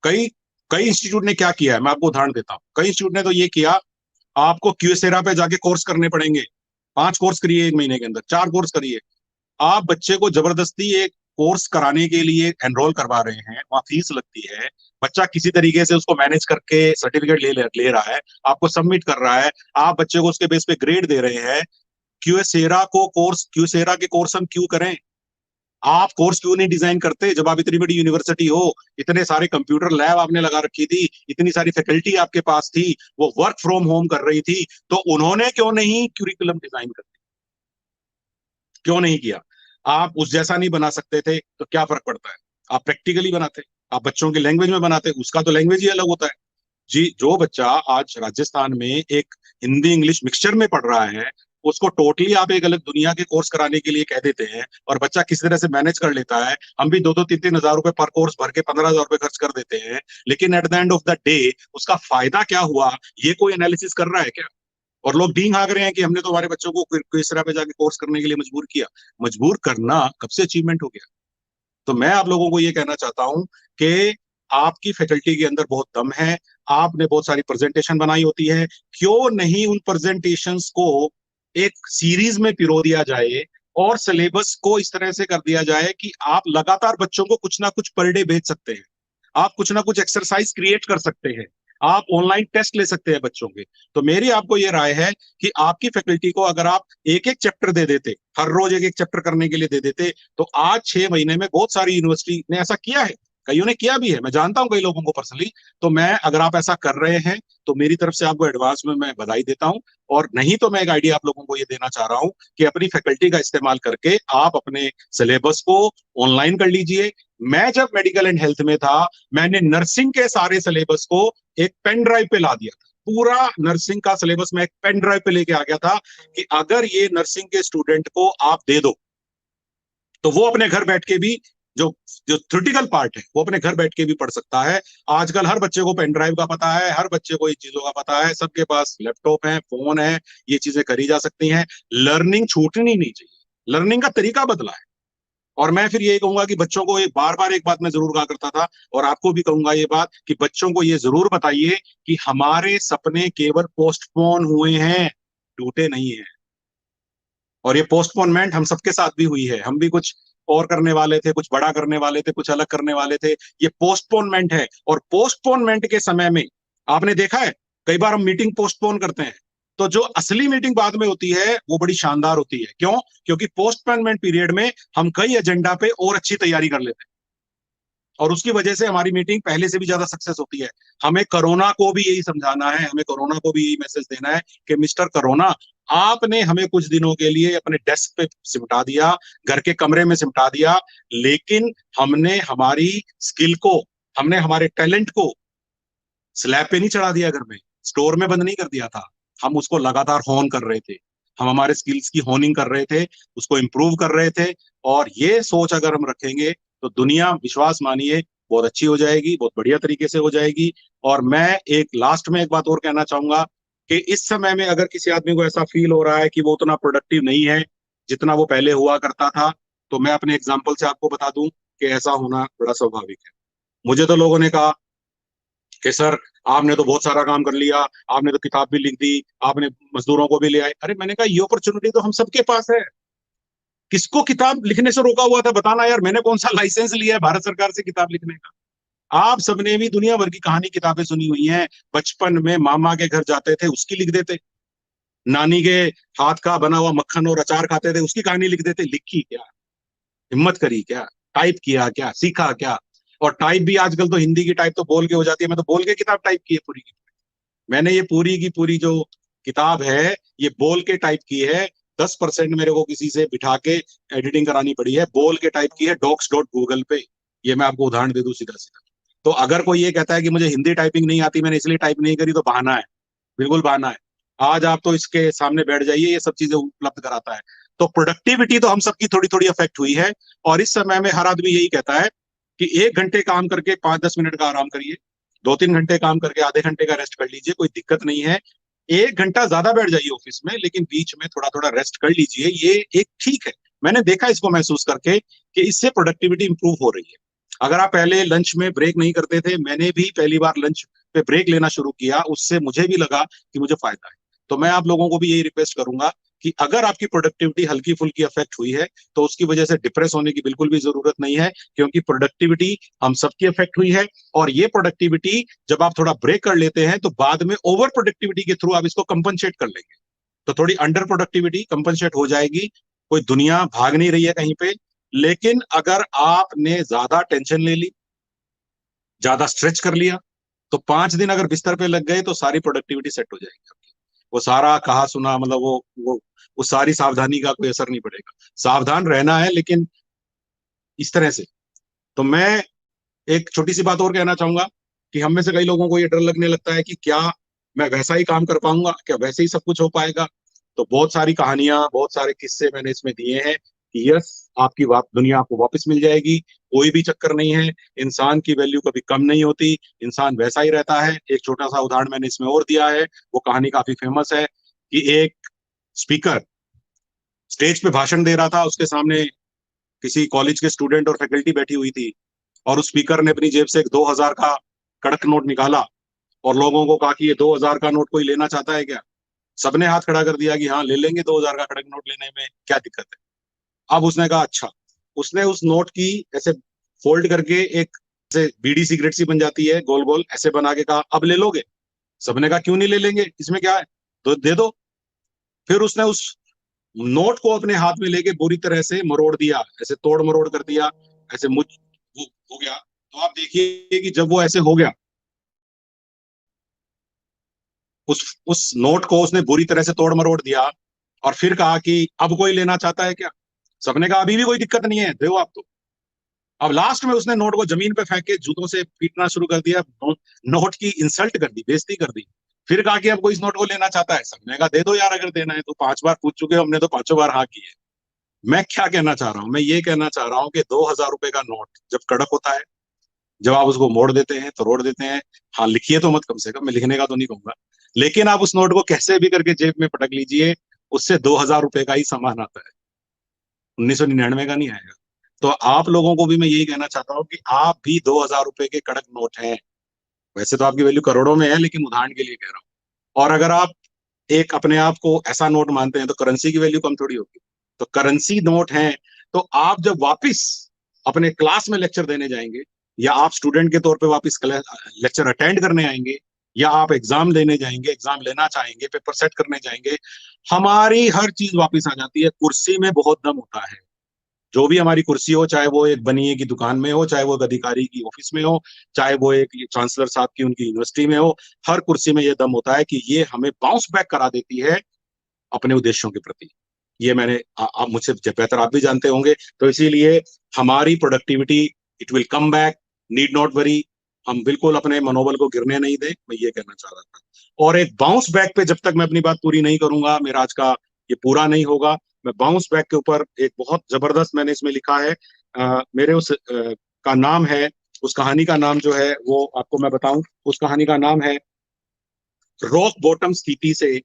कई कई इंस्टीट्यूट ने क्या किया है, मैं आपको उदाहरण देता हूँ। कई इंस्टीट्यूट ने तो ये किया, आपको क्यूसेरा पे जाके कोर्स करने पड़ेंगे। 5 कोर्स करिए 1 महीने के अंदर, 4 कोर्स करिए। आप बच्चे को जबरदस्ती एक कोर्स कराने के लिए एनरोल करवा रहे हैं, वहां फीस लगती है, बच्चा किसी तरीके से उसको मैनेज करके सर्टिफिकेट ले रहा है, आपको सबमिट कर रहा है, आप बच्चे को उसके बेस पे ग्रेड दे रहे हैं। क्यूसेरा के कोर्स हम क्यों करें? आप कोर्स क्यों नहीं डिजाइन करते? जब आप इतनी बड़ी यूनिवर्सिटी हो, इतने सारे कंप्यूटर लैब आपने लगा रखी थी, इतनी सारी फैकल्टी आपके पास थी, वो वर्क फ्रॉम होम कर रही थी, तो उन्होंने क्यों नहीं क्यूरिकुलम डिजाइन कर दिया? क्यों नहीं किया? आप उस जैसा नहीं बना सकते थे तो क्या फर्क पड़ता है? आप प्रैक्टिकली बनाते, आप बच्चों की लैंग्वेज में बनाते, उसका तो लैंग्वेज ही अलग होता है। जी, जो बच्चा आज राजस्थान में एक हिंदी इंग्लिश मिक्सचर में पढ़ रहा है, उसको टोटली आप एक अलग दुनिया के कोर्स कराने के लिए कह देते हैं, और बच्चा किस तरह से मैनेज कर लेता है। हम भी 2-2, 3-3 हजार रुपए पर कोर्स भर के 15 हजार रुपए खर्च कर देते हैं, लेकिन at the end of the day उसका फायदा क्या हुआ, ये कोई एनालिसिस कर रहा है क्या? और लोग डींग हाँक रहे हैं कि हमने तो हमारे बच्चों को किस तरह पे जाके कोर्स करने के लिए मजबूर किया। मजबूर करना कब से अचीवमेंट हो गया? तो मैं आप लोगों को ये कहना चाहता हूं कि आपकी फैकल्टी के अंदर बहुत दम है, आपने बहुत सारी प्रेजेंटेशन बनाई होती है, क्यों नहीं उन प्रेजेंटेशंस को एक सीरीज में पिरो दिया जाए और सिलेबस को इस तरह से कर दिया जाए कि आप लगातार बच्चों को कुछ ना कुछ पर डे भेज सकते हैं, आप कुछ ना कुछ एक्सरसाइज क्रिएट कर सकते हैं, आप ऑनलाइन टेस्ट ले सकते हैं बच्चों के। तो मेरी आपको ये राय है कि आपकी फैकल्टी को अगर आप एक एक चैप्टर दे देते, हर रोज एक एक चैप्टर करने के लिए दे देते, तो आज 6 महीने में बहुत सारी यूनिवर्सिटी ने ऐसा किया है, कईयों ने किया भी है, मैं जानता हूं कई लोगों को पर्सनली। तो मैं, अगर आप ऐसा कर रहे हैं तो मेरी तरफ से आपको एडवांस में मैं बधाई देता हूं। और नहीं तो मैं एक आइडिया आप लोगों को ये देना चाह रहा हूं कि अपनी फैकल्टी का इस्तेमाल करके आप अपने सिलेबस को ऑनलाइन कर लीजिए। मैं जब मेडिकल एंड हेल्थ में था, मैंने नर्सिंग के सारे सिलेबस को एक पेन ड्राइव पे ला दिया था। पूरा नर्सिंग का सिलेबस मैं एक पेन ड्राइव पे लेके आ गया था कि अगर ये नर्सिंग के स्टूडेंट को आप दे दो तो वो अपने घर बैठ के भी, जो जो थ्योरेटिकल पार्ट है वो अपने घर बैठ के भी पढ़ सकता है। आजकल हर बच्चे को पेन ड्राइव का पता है, हर बच्चे को इन चीजों का पता है, सबके पास लैपटॉप है, फोन है, ये चीजें करी जा सकती हैं। लर्निंग छूटनी नहीं चाहिए, लर्निंग का तरीका बदला है। और मैं फिर ये कहूंगा कि बच्चों को, एक बार बार एक बात मैं जरूर कहा करता था, और आपको भी कहूंगा ये बात, कि बच्चों को ये जरूर बताइए कि हमारे सपने केवल पोस्टपोन हुए हैं, टूटे नहीं है। और ये पोस्टपोनमेंट हम सबके साथ भी हुई है, हम भी कुछ और करने वाले थे, कुछ बड़ा करने वाले थे, कुछ अलग करने वाले थे। ये पोस्टपोनमेंट है, और पोस्टपोनमेंट के समय में आपने देखा है कई बार हम मीटिंग पोस्टपोन करते हैं, तो जो असली मीटिंग बाद में होती है वो बड़ी शानदार होती है। क्यों? क्योंकि पोस्टपोनमेंट पीरियड में हम कई एजेंडा पे और अच्छी तैयारी कर लेते हैं, और उसकी वजह से हमारी मीटिंग पहले से भी ज्यादा सक्सेस होती है। हमें कोरोना को भी यही समझाना है, हमें कोरोना को भी यही मैसेज देना है कि मिस्टर कोरोना, आपने हमें कुछ दिनों के लिए अपने डेस्क पे सिमटा दिया, घर के कमरे में सिमटा दिया, लेकिन हमने हमारी स्किल को, हमने हमारे टैलेंट को स्लैब पे नहीं चढ़ा दिया, घर में स्टोर में बंद नहीं कर दिया था। हम उसको लगातार होन कर रहे थे, हम हमारे स्किल्स की होनिंग कर रहे थे, उसको इम्प्रूव कर रहे थे। और ये सोच अगर हम रखेंगे तो दुनिया, विश्वास मानिए, बहुत अच्छी हो जाएगी, बहुत बढ़िया तरीके से हो जाएगी। और मैं एक लास्ट में एक बात और कहना चाहूंगा कि इस समय में अगर किसी आदमी को ऐसा फील हो रहा है कि वो उतना प्रोडक्टिव नहीं है जितना वो पहले हुआ करता था, तो मैं अपने एग्जाम्पल से आपको बता दूं कि ऐसा होना बड़ा स्वाभाविक है। मुझे तो लोगों ने कहा कि सर, आपने तो बहुत सारा काम कर लिया, आपने तो किताब भी लिख दी, आपने मजदूरों को भी ले आए। अरे मैंने कहा, ये अपॉर्चुनिटी तो हम सबके पास है। किसको किताब लिखने से रोका हुआ था? बताना यार, मैंने कौन सा लाइसेंस लिया है भारत सरकार से किताब लिखने का? आप सबने भी दुनिया भर की कहानी किताबें सुनी हुई हैं। बचपन में मामा के घर जाते थे, उसकी लिख देते। नानी के हाथ का बना हुआ मक्खन और अचार खाते थे, उसकी कहानी लिख देते। लिखी क्या? हिम्मत करी क्या? टाइप किया क्या? सीखा क्या? और टाइप भी आजकल तो हिंदी की टाइप तो बोल के हो जाती है। मैं तो बोल के किताब टाइप की है पूरी की। मैंने ये पूरी की पूरी जो किताब है ये बोल के टाइप की है। 10% मेरे को किसी से बिठा के एडिटिंग करानी पड़ी है, बोल के टाइप की है docs.google पे। ये मैं आपको उदाहरण दे दूं सीधा सीधा। तो अगर कोई ये कहता है कि मुझे हिंदी टाइपिंग नहीं आती, मैंने इसलिए टाइप नहीं करी, तो बहाना है, बिल्कुल बहाना है। आज आप तो इसके सामने बैठ जाइए, ये सब चीजें उपलब्ध कराता है। तो प्रोडक्टिविटी तो हम सबकी थोड़ी थोड़ी अफेक्ट हुई है, और इस समय में हर आदमी यही कहता है कि 1 घंटे काम करके 5-10 मिनट का आराम करिए, 2-3 घंटे काम करके आधे घंटे का रेस्ट कर लीजिए, कोई दिक्कत नहीं है। 1 घंटा ज्यादा बैठ जाइए ऑफिस में, लेकिन बीच में थोड़ा थोड़ा रेस्ट कर लीजिए, ये एक ठीक है। मैंने देखा इसको महसूस करके कि इससे प्रोडक्टिविटी इंप्रूव हो रही है। अगर आप पहले लंच में ब्रेक नहीं करते थे, मैंने भी पहली बार लंच पे ब्रेक लेना शुरू किया, उससे मुझे भी लगा कि मुझे फायदा है। तो मैं आप लोगों को भी यही रिक्वेस्ट करूंगा कि अगर आपकी प्रोडक्टिविटी हल्की फुल्की अफेक्ट हुई है तो उसकी वजह से डिप्रेस होने की बिल्कुल भी जरूरत नहीं है, क्योंकि प्रोडक्टिविटी हम सबकी अफेक्ट हुई है। और ये प्रोडक्टिविटी जब आप थोड़ा ब्रेक कर लेते हैं तो बाद में ओवर प्रोडक्टिविटी के थ्रू आप इसको कंपनसेट कर लेंगे, तो थोड़ी अंडर प्रोडक्टिविटी कंपनसेट हो जाएगी। कोई दुनिया भाग नहीं रही है कहीं पे, लेकिन अगर आपने ज्यादा टेंशन ले ली, ज्यादा स्ट्रेच कर लिया, तो 5 दिन अगर बिस्तर पे लग गए तो सारी प्रोडक्टिविटी सेट हो जाएगी आपकी। वो सारा कहा सुना मतलब वो सारी सावधानी का कोई असर नहीं पड़ेगा। सावधान रहना है, लेकिन इस तरह से। तो मैं एक छोटी सी बात और कहना चाहूंगा कि हम में से कई लोगों को ये डर लगने लगता है कि क्या मैं वैसा ही काम कर पाऊंगा, क्या वैसे ही सब कुछ हो पाएगा। तो बहुत सारी कहानियां, बहुत सारे किस्से मैंने इसमें दिए हैं कि यस, आपकी दुनिया आपको वापस मिल जाएगी, कोई भी चक्कर नहीं है। इंसान की वैल्यू कभी कम नहीं होती, इंसान वैसा ही रहता है। एक छोटा सा उदाहरण मैंने इसमें और दिया है, वो कहानी काफी फेमस है कि एक स्पीकर स्टेज पे भाषण दे रहा था, उसके सामने किसी कॉलेज के स्टूडेंट और फैकल्टी बैठी हुई थी, और उस स्पीकर ने अपनी जेब से एक 2000 का कड़क नोट निकाला और लोगों को कहा कि ये 2000 का नोट कोई लेना चाहता है क्या। सबने हाथ खड़ा कर दिया कि हाँ ले लेंगे, 2000 का कड़क नोट लेने में क्या दिक्कत है। अब उसने कहा अच्छा, उसने उस नोट की ऐसे फोल्ड करके एक ऐसे बीड़ी सिगरेट सी बन जाती है गोल गोल, ऐसे बना के कहा अब ले लोगे। सबने कहा क्यों नहीं ले लेंगे, इसमें क्या है, तो दे दो। फिर उसने उस नोट को अपने हाथ में लेके बुरी तरह से मरोड़ दिया, ऐसे तोड़ मरोड़ कर दिया, ऐसे वो हो गया। तो आप देखिए कि जब वो ऐसे हो गया, उस नोट को उसने बुरी तरह से तोड़ मरोड़ दिया, और फिर कहा कि अब कोई लेना चाहता है क्या। सबने कहा अभी भी कोई दिक्कत नहीं है, दो आप तो। अब लास्ट में उसने नोट को जमीन पे फेंक के जूतों से पीटना शुरू कर दिया, नोट की इंसल्ट कर दी, बेइज्जती कर दी। फिर कहा कि अब कोई इस नोट को लेना चाहता है। सबने कहा दे दो यार, अगर देना है तो 5 बार पूछ चुके हो, हमने तो 5 बार हाँ की है। मैं क्या कहना चाह रहा हूँ, मैं ये कहना चाह रहा हूँ कि 2000 रुपए का नोट जब कड़क होता है, जब आप उसको मोड़ देते हैं तोड़ देते हैं, हाँ लिखिए तो मत, कम से कम मैं लिखने का तो नहीं कहूंगा, लेकिन आप उस नोट को कैसे भी करके जेब में पटक लीजिए, उससे 2000 रुपए का ही सामान आता है, 1999 का नहीं आएगा। तो आप लोगों को भी मैं यही कहना चाहता हूँ कि आप भी 2000 रुपए के कड़क नोट हैं। वैसे तो आपकी वैल्यू करोड़ों में है, लेकिन उदाहरण के लिए कह रहा हूँ। और अगर आप एक अपने आप को ऐसा नोट मानते हैं तो करेंसी की वैल्यू कम थोड़ी होगी। तो करेंसी नोट है, तो आप जब वापस अपने क्लास में लेक्चर देने जाएंगे, या आप स्टूडेंट के तौर पे वापस लेक्चर अटेंड करने आएंगे, या आप एग्जाम देने जाएंगे, एग्जाम लेना चाहेंगे, पेपर सेट करने जाएंगे, हमारी हर चीज वापस आ जाती है। कुर्सी में बहुत दम होता है, जो भी हमारी कुर्सी हो, चाहे वो एक बनिए की दुकान में हो, चाहे वो एक अधिकारी की ऑफिस में हो, चाहे वो एक चांसलर साहब की उनकी यूनिवर्सिटी में हो, हर कुर्सी में ये दम होता है कि ये हमें बाउंस बैक करा देती है अपने उद्देश्यों के प्रति। ये मैंने आप मुझसे बेहतर आप भी जानते होंगे। तो इसीलिए हमारी productivity, it will come back, need not worry. हम बिल्कुल अपने मनोबल को गिरने नहीं दें, मैं ये कहना चाह रहा था। और एक बाउंस बैक पे जब तक मैं अपनी बात पूरी नहीं करूंगा, मेरा आज का ये पूरा नहीं होगा। मैं बाउंस बैक के ऊपर एक बहुत जबरदस्त मैंने इसमें लिखा है, मेरे उस का नाम है, उस कहानी का नाम जो है वो आपको मैं बताऊं, उस कहानी का नाम है रॉक बॉटम स्थिति से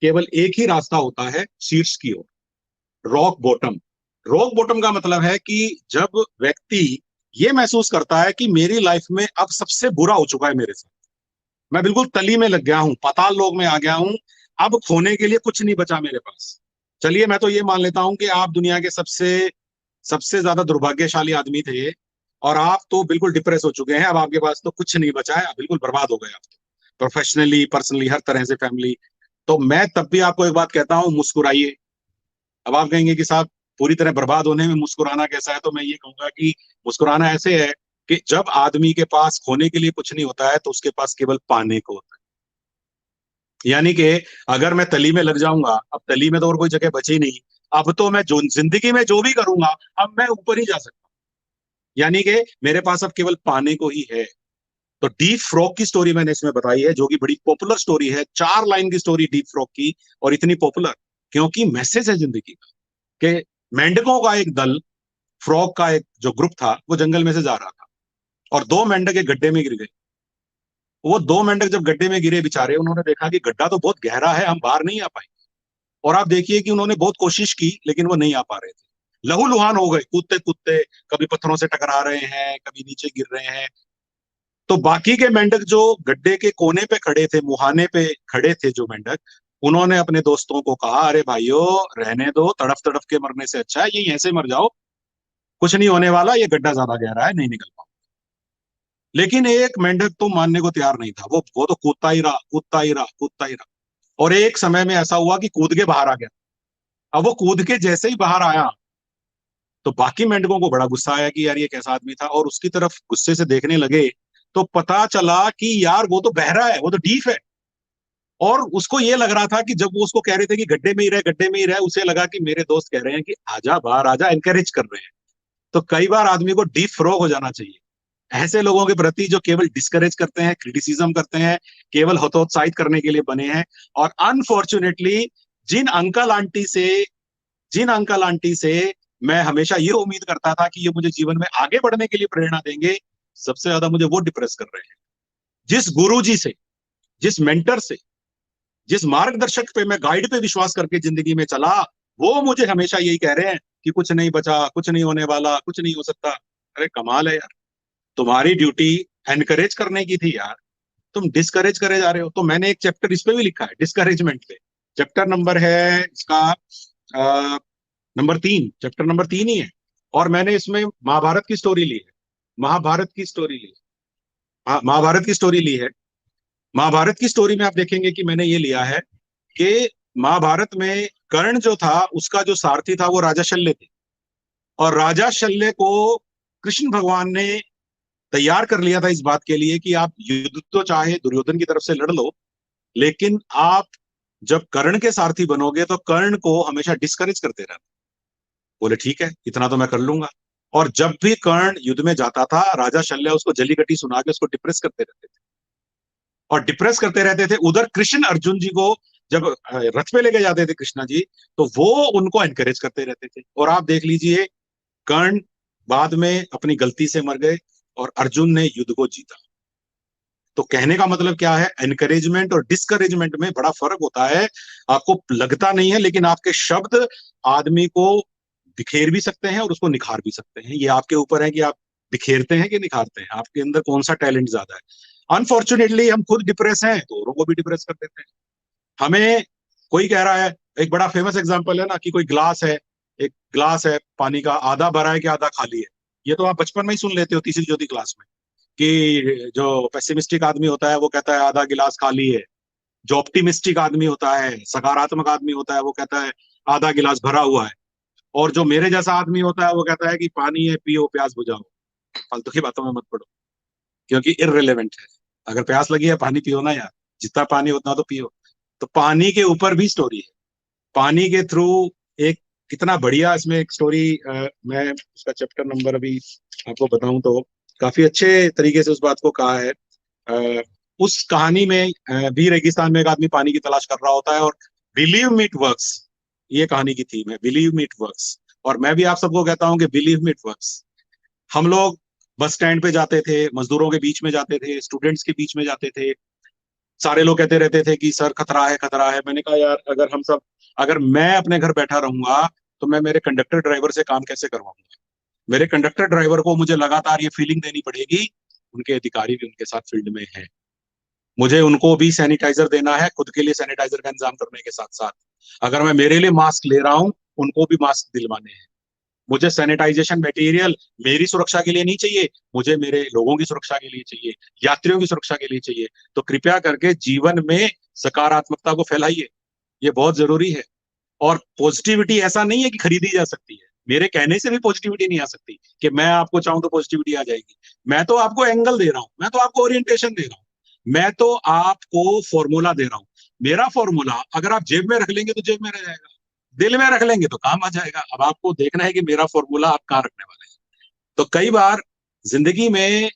केवल एक ही रास्ता होता है शीर्ष की ओर। रॉक बॉटम, रॉक बॉटम का मतलब है कि जब व्यक्ति ये महसूस करता है कि मेरी लाइफ में अब सबसे बुरा हो चुका है मेरे साथ, मैं बिल्कुल तली में लग गया हूं, पाताल लोक में आ गया हूं, अब खोने के लिए कुछ नहीं बचा मेरे पास। चलिए मैं तो ये मान लेता हूं कि आप दुनिया के सबसे सबसे ज्यादा दुर्भाग्यशाली आदमी थे, और आप तो बिल्कुल डिप्रेस हो चुके हैं, अब आपके पास तो कुछ नहीं बचा है, आप बिल्कुल बर्बाद हो गए, आप तो प्रोफेशनली, पर्सनली, हर तरह से, फैमिली। तो मैं तब भी आपको एक बात कहता हूं, मुस्कुराइए। अब आप कहेंगे कि साहब पूरी तरह बर्बाद होने में मुस्कुराना कैसा है, तो मैं ये कहूंगा कि मुस्कुराना ऐसे है कि जब आदमी के पास खोने के लिए कुछ नहीं होता है तो उसके पास केवल पाने को होता है। यानी कि अगर मैं तली में लग जाऊंगा, अब तली में तो और कोई जगह बची नहीं, अब तो मैं जो जिंदगी में जो भी करूंगा, अब मैं ऊपर ही जा सकता हूं, यानी कि मेरे पास अब केवल पाने को ही है। तो डीप फ्रॉक की स्टोरी मैंने इसमें बताई है, जो कि बड़ी पॉपुलर स्टोरी है, 4 लाइन की स्टोरी डीप फ्रॉक की, और इतनी पॉपुलर क्योंकि मैसेज है जिंदगी का कि मेंढकों का एक दल फ्रॉग का एक जो ग्रुप था वो जंगल में से जा रहा था और 2 मेंढक एक गड्ढे में गिर गए। वो 2 मेंढक जब गड्ढे में गिरे बेचारे, उन्होंने देखा कि गड्ढा तो बहुत गहरा है, हम बाहर नहीं आ पाएंगे। और आप देखिए कि उन्होंने बहुत कोशिश की लेकिन वो नहीं आ पा रहे थे, लहूलुहान हो गए, कूदते कूदते कभी पत्थरों से टकरा रहे हैं, कभी नीचे गिर रहे हैं। तो बाकी के मेंढक जो गड्ढे के कोने पे खड़े थे, मुहाने पे खड़े थे जो मेंढक, उन्होंने अपने दोस्तों को कहा, अरे भाइयों रहने दो, तड़फ तड़फ के मरने से अच्छा है यही ऐसे मर जाओ, कुछ नहीं होने वाला, ये गड्ढा ज्यादा गहरा है, नहीं निकल पाओ। लेकिन एक मेंढक तो मानने को तैयार नहीं था, वो तो कूदता ही रहा, कूदता ही रहा, कूदता ही रहा। और एक समय में ऐसा हुआ कि कूद के बाहर आ गया। अब वो कूद के जैसे ही बाहर आया तो बाकी मेंढकों को बड़ा गुस्सा आया कि यार ये कैसा आदमी था, और उसकी तरफ गुस्से से देखने लगे तो पता चला कि यार वो तो बहरा है, वो तो डीफ है। और उसको ये लग रहा था कि जब वो उसको कह रहे थे कि गड्ढे में ही रहे, गड्ढे में ही रहे, उसे लगा कि मेरे दोस्त कह रहे हैं कि आजा बाहर आजा, एनकरेज कर रहे हैं। तो कई बार आदमी को डीप फ्रॉग हो जाना चाहिए। ऐसे लोगों के प्रति जो केवल डिस्करेज करते हैं, क्रिटिसिज्म करते हैं, केवल हतोत्साहित करने के लिए बने हैं। और अनफॉर्चुनेटली जिन अंकल आंटी से जिन अंकल आंटी से मैं हमेशा ये उम्मीद करता था कि ये मुझे जीवन में आगे बढ़ने के लिए प्रेरणा देंगे, सबसे ज्यादा मुझे वो डिप्रेस कर रहे हैं। जिस गुरुजी से, जिस मेंटर से, जिस मार्गदर्शक पे मैं गाइड पे विश्वास करके जिंदगी में चला, वो मुझे हमेशा यही कह रहे हैं कि कुछ नहीं बचा, कुछ नहीं होने वाला, कुछ नहीं हो सकता। अरे कमाल है यार, तुम्हारी ड्यूटी एनकरेज करने की थी यार, तुम डिस्करेज करे जा रहे हो। तो मैंने एक चैप्टर इस पे भी लिखा है, डिस्करेजमेंट पे। चैप्टर नंबर है इसका नंबर 3, चैप्टर नंबर 3 ही है। और मैंने इसमें महाभारत की स्टोरी ली है, महाभारत की स्टोरी ली महाभारत की स्टोरी ली है। महाभारत की स्टोरी में आप देखेंगे कि मैंने ये लिया है कि महाभारत में कर्ण जो था, उसका जो सारथी था वो राजा शल्य थे। और राजा शल्य को कृष्ण भगवान ने तैयार कर लिया था इस बात के लिए कि आप युद्ध तो चाहे दुर्योधन की तरफ से लड़ लो, लेकिन आप जब कर्ण के सारथी बनोगे तो कर्ण को हमेशा डिस्करेज करते रहना। बोले ठीक है, इतना तो मैं कर लूंगा। और जब भी कर्ण युद्ध में जाता था, राजा शल्य उसको जलीकटी सुना के उसको डिप्रेस करते रहते थे, और डिप्रेस करते रहते थे। उधर कृष्ण अर्जुन जी को जब रथ पे लेके जाते थे कृष्णा जी, तो वो उनको एनकरेज करते रहते थे। और आप देख लीजिए, कर्ण बाद में अपनी गलती से मर गए और अर्जुन ने युद्ध को जीता। तो कहने का मतलब क्या है, एनकरेजमेंट और डिस्करेजमेंट में बड़ा फर्क होता है। आपको लगता नहीं है, लेकिन आपके शब्द आदमी को बिखेर भी सकते हैं और उसको निखार भी सकते हैं। ये आपके ऊपर है कि आप बिखेरते हैं कि निखारते हैं, आपके अंदर कौन सा टैलेंट ज्यादा है। अनफॉर्चुनेटली हम खुद डिप्रेस हैं तो औरों को भी डिप्रेस कर देते हैं। हमें कोई कह रहा है, एक बड़ा फेमस एग्जांपल है ना, कि कोई ग्लास है, एक ग्लास है पानी का, आधा भरा है कि आधा खाली है। ये तो आप बचपन में ही सुन लेते हो तीसरी चौथी क्लास में, कि जो पेसिमिस्टिक आदमी होता है वो कहता है आधा गिलास खाली है, जो ऑप्टिमिस्टिक आदमी होता है, सकारात्मक आदमी होता है, वो कहता है आधा गिलास भरा हुआ है। और जो मेरे जैसा आदमी होता है वो कहता है कि पानी है, पियो, प्यास बुझाओ। फालतू की बातों में मत पड़ो, क्योंकि इररिलेवेंट है। अगर प्यास लगी है, पानी पियो ना यार, जितना पानी उतना तो पियो। तो पानी के ऊपर भी स्टोरी है, पानी के थ्रू एक कितना बढ़िया इसमें एक स्टोरी, मैं उसका चैप्टर नंबर अभी आपको बताऊं तो काफी अच्छे तरीके से उस बात को कहा है। उस कहानी में भी रेगिस्तान में एक आदमी पानी की तलाश कर रहा होता है, और बिलीव मी इट वर्क्स, ये कहानी की थीम है, बिलीव मी इट वर्क्स। और मैं भी आप सबको कहता हूं कि बिलीव मी इट वर्क्स। हम लोग बस स्टैंड पे जाते थे, मजदूरों के बीच में जाते थे, स्टूडेंट्स के बीच में जाते थे, सारे लोग कहते रहते थे कि सर खतरा है, खतरा है। मैंने कहा यार, अगर मैं अपने घर बैठा रहूंगा तो मैं मेरे कंडक्टर ड्राइवर से काम कैसे करवाऊंगा। मेरे कंडक्टर ड्राइवर को मुझे लगातार ये फीलिंग देनी पड़ेगी, उनके अधिकारी भी उनके साथ फील्ड में हैं, मुझे उनको भी सैनिटाइजर देना है, खुद के लिए सैनिटाइजर का इंतजाम करने के साथ साथ अगर मैं मेरे लिए मास्क ले रहा हूं, उनको भी मास्क दिलवाने हैं। मुझे सैनिटाइजेशन मटेरियल मेरी सुरक्षा के लिए नहीं चाहिए, मुझे मेरे लोगों की सुरक्षा के लिए चाहिए, यात्रियों की सुरक्षा के लिए चाहिए। तो कृपया करके जीवन में सकारात्मकता को फैलाइए, ये बहुत जरूरी है। और पॉजिटिविटी ऐसा नहीं है कि खरीदी जा सकती है, मेरे कहने से भी पॉजिटिविटी नहीं आ सकती कि मैं आपको चाहूं तो पॉजिटिविटी आ जाएगी। मैं तो आपको एंगल दे रहा हूं, मैं तो आपको ओरिएंटेशन दे रहा हूं, मैं तो आपको फॉर्मूला दे रहा हूं। मेरा फॉर्मूला अगर आप जेब में रख लेंगे तो जेब में रह जाएगा, दिल में रख लेंगे तो काम आ जाएगा। अब आपको देखना है कि मेरा फॉर्मूला आप कहाँ रखने वाले हैं। तो कई बार जिंदगी में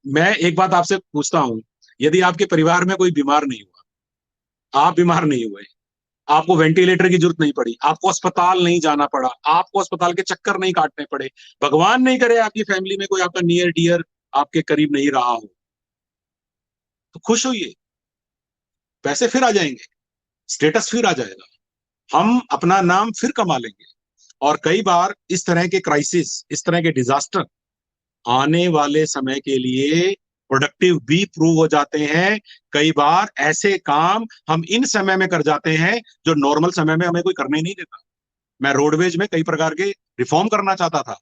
मैं एक बात आपसे पूछता हूं, यदि आपके परिवार में कोई बीमार नहीं हुआ, आप बीमार नहीं हुए, आपको वेंटिलेटर की जरूरत नहीं पड़ी, आपको अस्पताल नहीं जाना पड़ा, आपको अस्पताल के चक्कर नहीं काटने पड़े, भगवान नहीं करे आपकी फैमिली में कोई आपका नियर डियर आपके करीब नहीं रहा हो, तो खुश होइए, पैसे फिर आ जाएंगे, स्टेटस फिर आ जाएगा, हम अपना नाम फिर कमा लेंगे। और कई बार इस तरह के क्राइसिस, इस तरह के डिजास्टर आने वाले समय के लिए प्रोडक्टिव भी प्रूव हो जाते हैं। कई बार ऐसे काम हम इन समय में कर जाते हैं जो नॉर्मल समय में हमें कोई करने नहीं देता। मैं रोडवेज में कई प्रकार के रिफॉर्म करना चाहता था,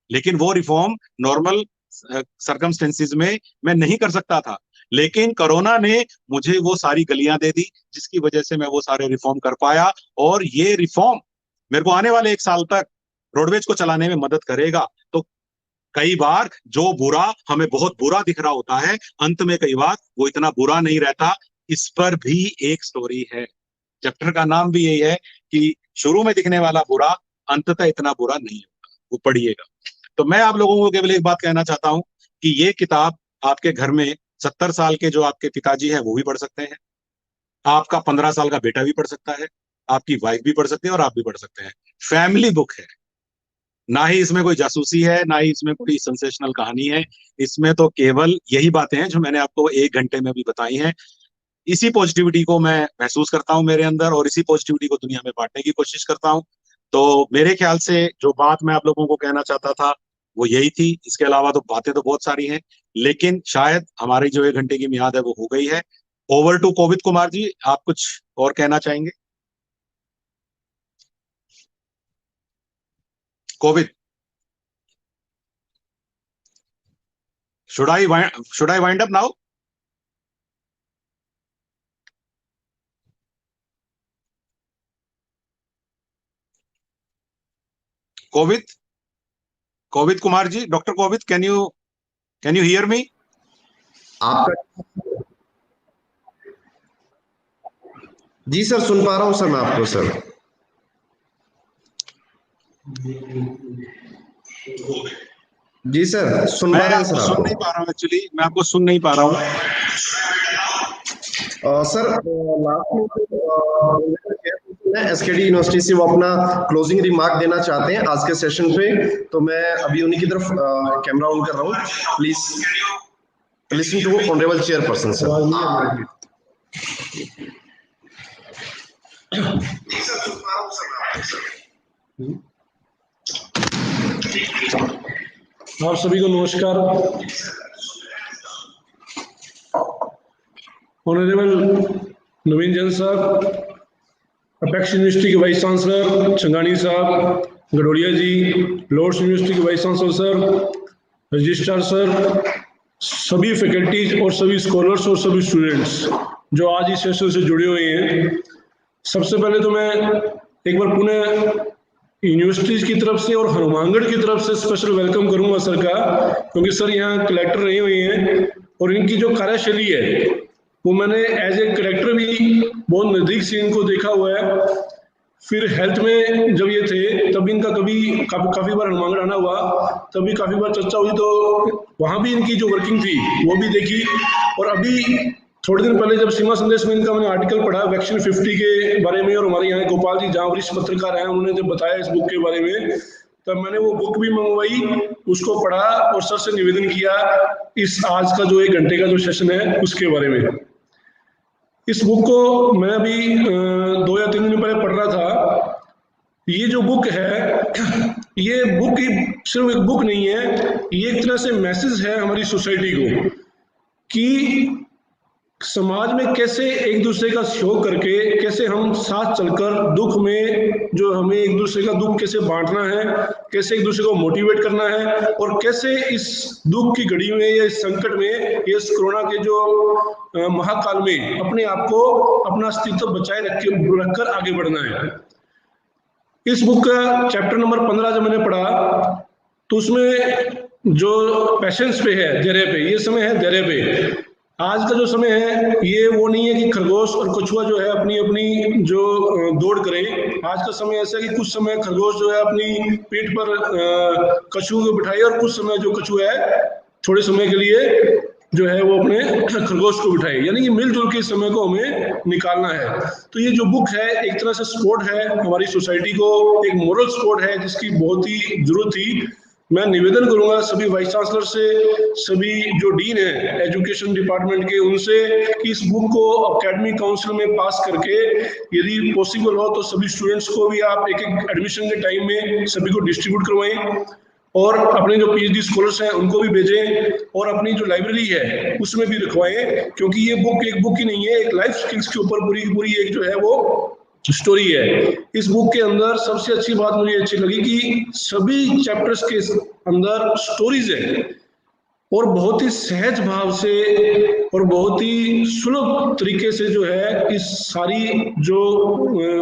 लेकिन वो रिफॉर्म नॉर्मल सर्कमस्टेंसेस में मैं नहीं कर सकता था, लेकिन कोरोना ने मुझे वो सारी गलियां दे दी जिसकी वजह से मैं वो सारे रिफॉर्म कर पाया। और ये रिफॉर्म मेरे को आने वाले 1 साल तक रोडवेज को चलाने में मदद करेगा। तो कई बार जो बुरा हमें बहुत बुरा दिख रहा होता है, अंत में कई बार वो इतना बुरा नहीं रहता। इस पर भी एक स्टोरी है, चैप्टर का नाम भी यही है कि शुरू में दिखने वाला बुरा अंततः इतना बुरा नहीं होता, वो पढ़िएगा। तो मैं आप लोगों को केवल एक बात कहना चाहता हूं कि ये किताब आपके घर में 70 साल के जो आपके पिताजी हैं वो भी पढ़ सकते हैं, आपका 15 साल का बेटा भी पढ़ सकता है, आपकी वाइफ भी पढ़ सकती है और आप भी पढ़ सकते हैं। फैमिली बुक है, ना ही इसमें कोई जासूसी है, ना ही इसमें कोई सेंसेशनल कहानी है। इसमें तो केवल यही बातें हैं जो मैंने आपको 1 घंटे में भी बताई हैं। इसी पॉजिटिविटी को मैं महसूस करता हूं मेरे अंदर, और इसी पॉजिटिविटी को दुनिया में बांटने की कोशिश करता हूं। तो मेरे ख्याल से जो बात मैं आप लोगों को कहना चाहता था वो यही थी। इसके अलावा तो बातें तो बहुत सारी हैं, लेकिन शायद हमारी जो 1 घंटे की मियाद है वो हो गई है। ओवर टू कोविद कुमार जी, आप कुछ और कहना चाहेंगे? Kovid, should I wind up now? Kovid Kumar ji, doctor Kovid, can you hear me? आपका जी सर, सुन पा रहा हूं सर मैं आपको सर। जी सर, सुन पा रहे हैं सर। सुन नहीं पा रहा हूँ एक्चुअली, मैं आपको सुन नहीं पा रहा हूँ सर। लास्ट में एसकेडी यूनिवर्सिटी से वो अपना क्लोजिंग रिमार्क देना चाहते हैं आज के सेशन पे, तो मैं अभी उन्हीं की तरफ कैमरा ऑन कर रहा हूँ। Please listen to honourable chairperson sir. आप सभी को नमस्कार। ऑनरेबल नवीन जैन साहब, अपेक्स यूनिवर्सिटी के वाइस चांसलर छंगानी साहब, गडोरिया जी, लॉर्ड्स यूनिवर्सिटी के vice chancellor sir, registrar sir, सभी फैकल्टीज और सभी स्कॉलर्स और सभी स्टूडेंट्स जो आज इस सेशन से जुड़े हुए हैं, सबसे पहले तो मैं एक बार पुनः यूनिवर्सिटीज की तरफ से और हनुमानगढ़ की तरफ से स्पेशल वेलकम करूंगा सर का, क्योंकि सर यहाँ कलेक्टर रहे हुए हैं और इनकी जो कार्यशैली है वो मैंने एज ए कलेक्टर भी बहुत नज़दीक से इनको देखा हुआ है। फिर हेल्थ में जब ये थे तब इनका काफ़ी बार हनुमानगढ़ आना हुआ, तभी काफ़ी बार चर्चा हुई, तो वहाँ भी इनकी जो वर्किंग थी वो भी देखी। और अभी थोड़े दिन पहले जब सीमा संदेश में इनका मैंने आर्टिकल पढ़ा वैक्सीन 50 के बारे में, और हमारे यहाँ गोपाल जी जहाँ वरिष्ठ पत्रकार हैं उन्होंने जब बताया इस बुक के बारे में, तब मैंने वो बुक भी मंगवाई, उसको पढ़ा और सर से निवेदन किया इस आज का जो 1 घंटे का जो सेशन है उसके बारे में। इस बुक को मैं अभी 2 या 3 दिन पहले पढ़ रहा था। ये जो बुक है, ये बुक सिर्फ एक बुक नहीं है, ये एक तरह से मैसेज है हमारी सोसाइटी को कि समाज में कैसे एक दूसरे का सहयोग करके, कैसे हम साथ चलकर दुख में जो हमें एक दूसरे का दुख कैसे बांटना है, कैसे एक दूसरे को मोटिवेट करना है, और कैसे इस दुख की घड़ी में या इस संकट में, इस कोरोना के जो महाकाल में अपने आप को, अपना अस्तित्व बचाए रखकर आगे बढ़ना है। इस बुक का चैप्टर नंबर 15 जब मैंने पढ़ा तो उसमें जो पेशेंस पे है, धैर्य पे, ये समय है धैर्य पे। आज का जो समय है ये वो नहीं है कि खरगोश और कछुआ जो है अपनी अपनी जो दौड़ करें। आज का समय ऐसा है कि कुछ समय खरगोश जो है अपनी पीठ पर कछुओं को बिठाए, और कुछ समय जो कछुआ है थोड़े समय के लिए जो है वो अपने खरगोश को बिठाए, यानी कि मिलजुल के इस समय को हमें निकालना है। तो ये जो बुक है एक तरह से सपोर्ट है हमारी सोसाइटी को, एक मोरल सपोर्ट है जिसकी बहुत ही जरूरत थी। मैं निवेदन करूंगा सभी वाइस चांसलर से, सभी जो डीन है एजुकेशन डिपार्टमेंट के, उनसे कि इस बुक को एकेडमिक काउंसिल में पास करके यदि पॉसिबल हो तो सभी स्टूडेंट्स को भी आप एक एक एडमिशन के टाइम में सभी को डिस्ट्रीब्यूट करवाएं, और अपने जो पीएचडी स्कॉलर्स हैं उनको भी भेजें, और अपनी जो लाइब्रेरी है उसमें भी रखवाएं, क्योंकि ये बुक एक बुक ही नहीं है, एक लाइफ स्किल्स के ऊपर पूरी की पूरी एक जो है वो स्टोरी है। इस बुक के अंदर सबसे अच्छी बात मुझे अच्छी लगी कि सभी चैप्टर्स के अंदर स्टोरीज है, और बहुत ही सहज भाव से और बहुत ही सुलभ तरीके से जो है इस सारी जो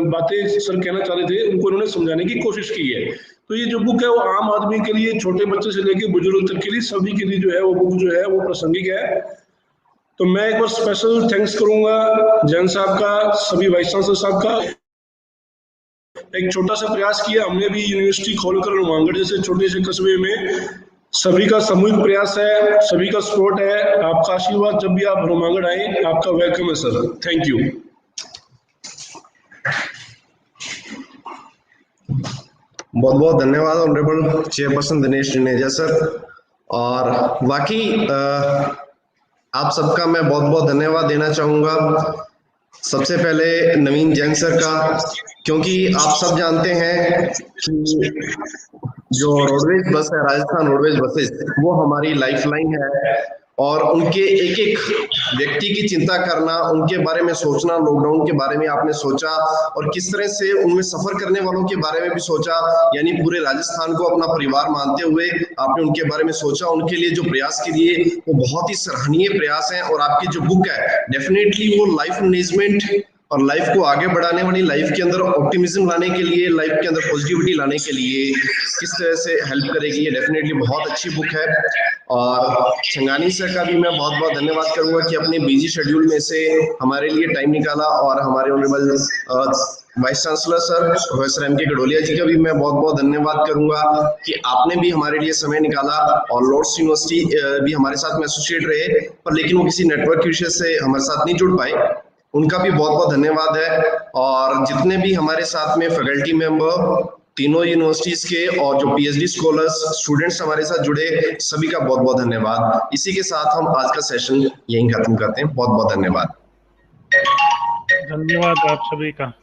बातें सर कहना चाह रहे थे उनको उन्होंने समझाने की कोशिश की है। तो ये जो बुक है वो आम आदमी के लिए, छोटे बच्चे से लेकर बुजुर्ग तक के लिए, सभी के लिए जो है वो बुक जो है वो प्रासंगिक है। तो मैं एक बार स्पेशल थैंक्स करूंगा जैन साहब का, सभी वाइस चांसलर साहब का। एक छोटा सा प्रयास किया हमने भी यूनिवर्सिटी खोलकर हनुमानगढ़ जैसे छोटे से कस्बे में, सभी का सामूहिक प्रयास है, सभी का सपोर्ट है, आपका आशीर्वाद जब भी आप हनुमानगढ़ आए आपका वेलकम है सर। Thank you. बहुत बहुत धन्यवाद honourable chairperson Dinesh Juneja sir. और बाकी आप सबका मैं बहुत बहुत धन्यवाद देना चाहूँगा। सबसे पहले नवीन जैन सर का, क्योंकि आप सब जानते हैं कि जो रोडवेज बस है, राजस्थान रोडवेज बसेस, वो हमारी लाइफलाइन है, और उनके एक एक व्यक्ति की चिंता करना, उनके बारे में सोचना, लॉकडाउन के बारे में आपने सोचा, और किस तरह से उनमें सफर करने वालों के बारे में भी सोचा, यानी पूरे राजस्थान को अपना परिवार मानते हुए आपने उनके बारे में सोचा। उनके लिए जो प्रयास किए वो बहुत ही सराहनीय प्रयास है, और आपकी जो बुक है डेफिनेटली वो लाइफ मैनेजमेंट और लाइफ को आगे बढ़ाने वाली, लाइफ के अंदर ऑप्टिमिज्म लाने के लिए, लाइफ के अंदर पॉजिटिविटी लाने के लिए किस तरह से हेल्प करेगी, ये डेफिनेटली बहुत अच्छी बुक है। और छंगानी सर का भी मैं बहुत बहुत धन्यवाद करूंगा कि अपने बिजी शेड्यूल में से हमारे लिए टाइम निकाला, और हमारे honourable vice chancellor sir professor M K Gadolia जी का भी मैं बहुत बहुत धन्यवाद करूंगा कि आपने भी हमारे लिए समय निकाला, और लॉर्ड्स यूनिवर्सिटी भी हमारे साथ में एसोसिएट रहे, पर लेकिन वो किसी नेटवर्क की वजह से हमारे साथ नहीं जुड़ पाए, उनका भी बहुत बहुत धन्यवाद है। और जितने भी हमारे साथ में फैकल्टी मेंबर तीनों यूनिवर्सिटीज के और जो पीएचडी स्कॉलर्स स्टूडेंट्स हमारे साथ जुड़े, सभी का बहुत बहुत धन्यवाद। इसी के साथ हम आज का सेशन यहीं खत्म करते हैं। बहुत बहुत धन्यवाद। धन्यवाद आप सभी का।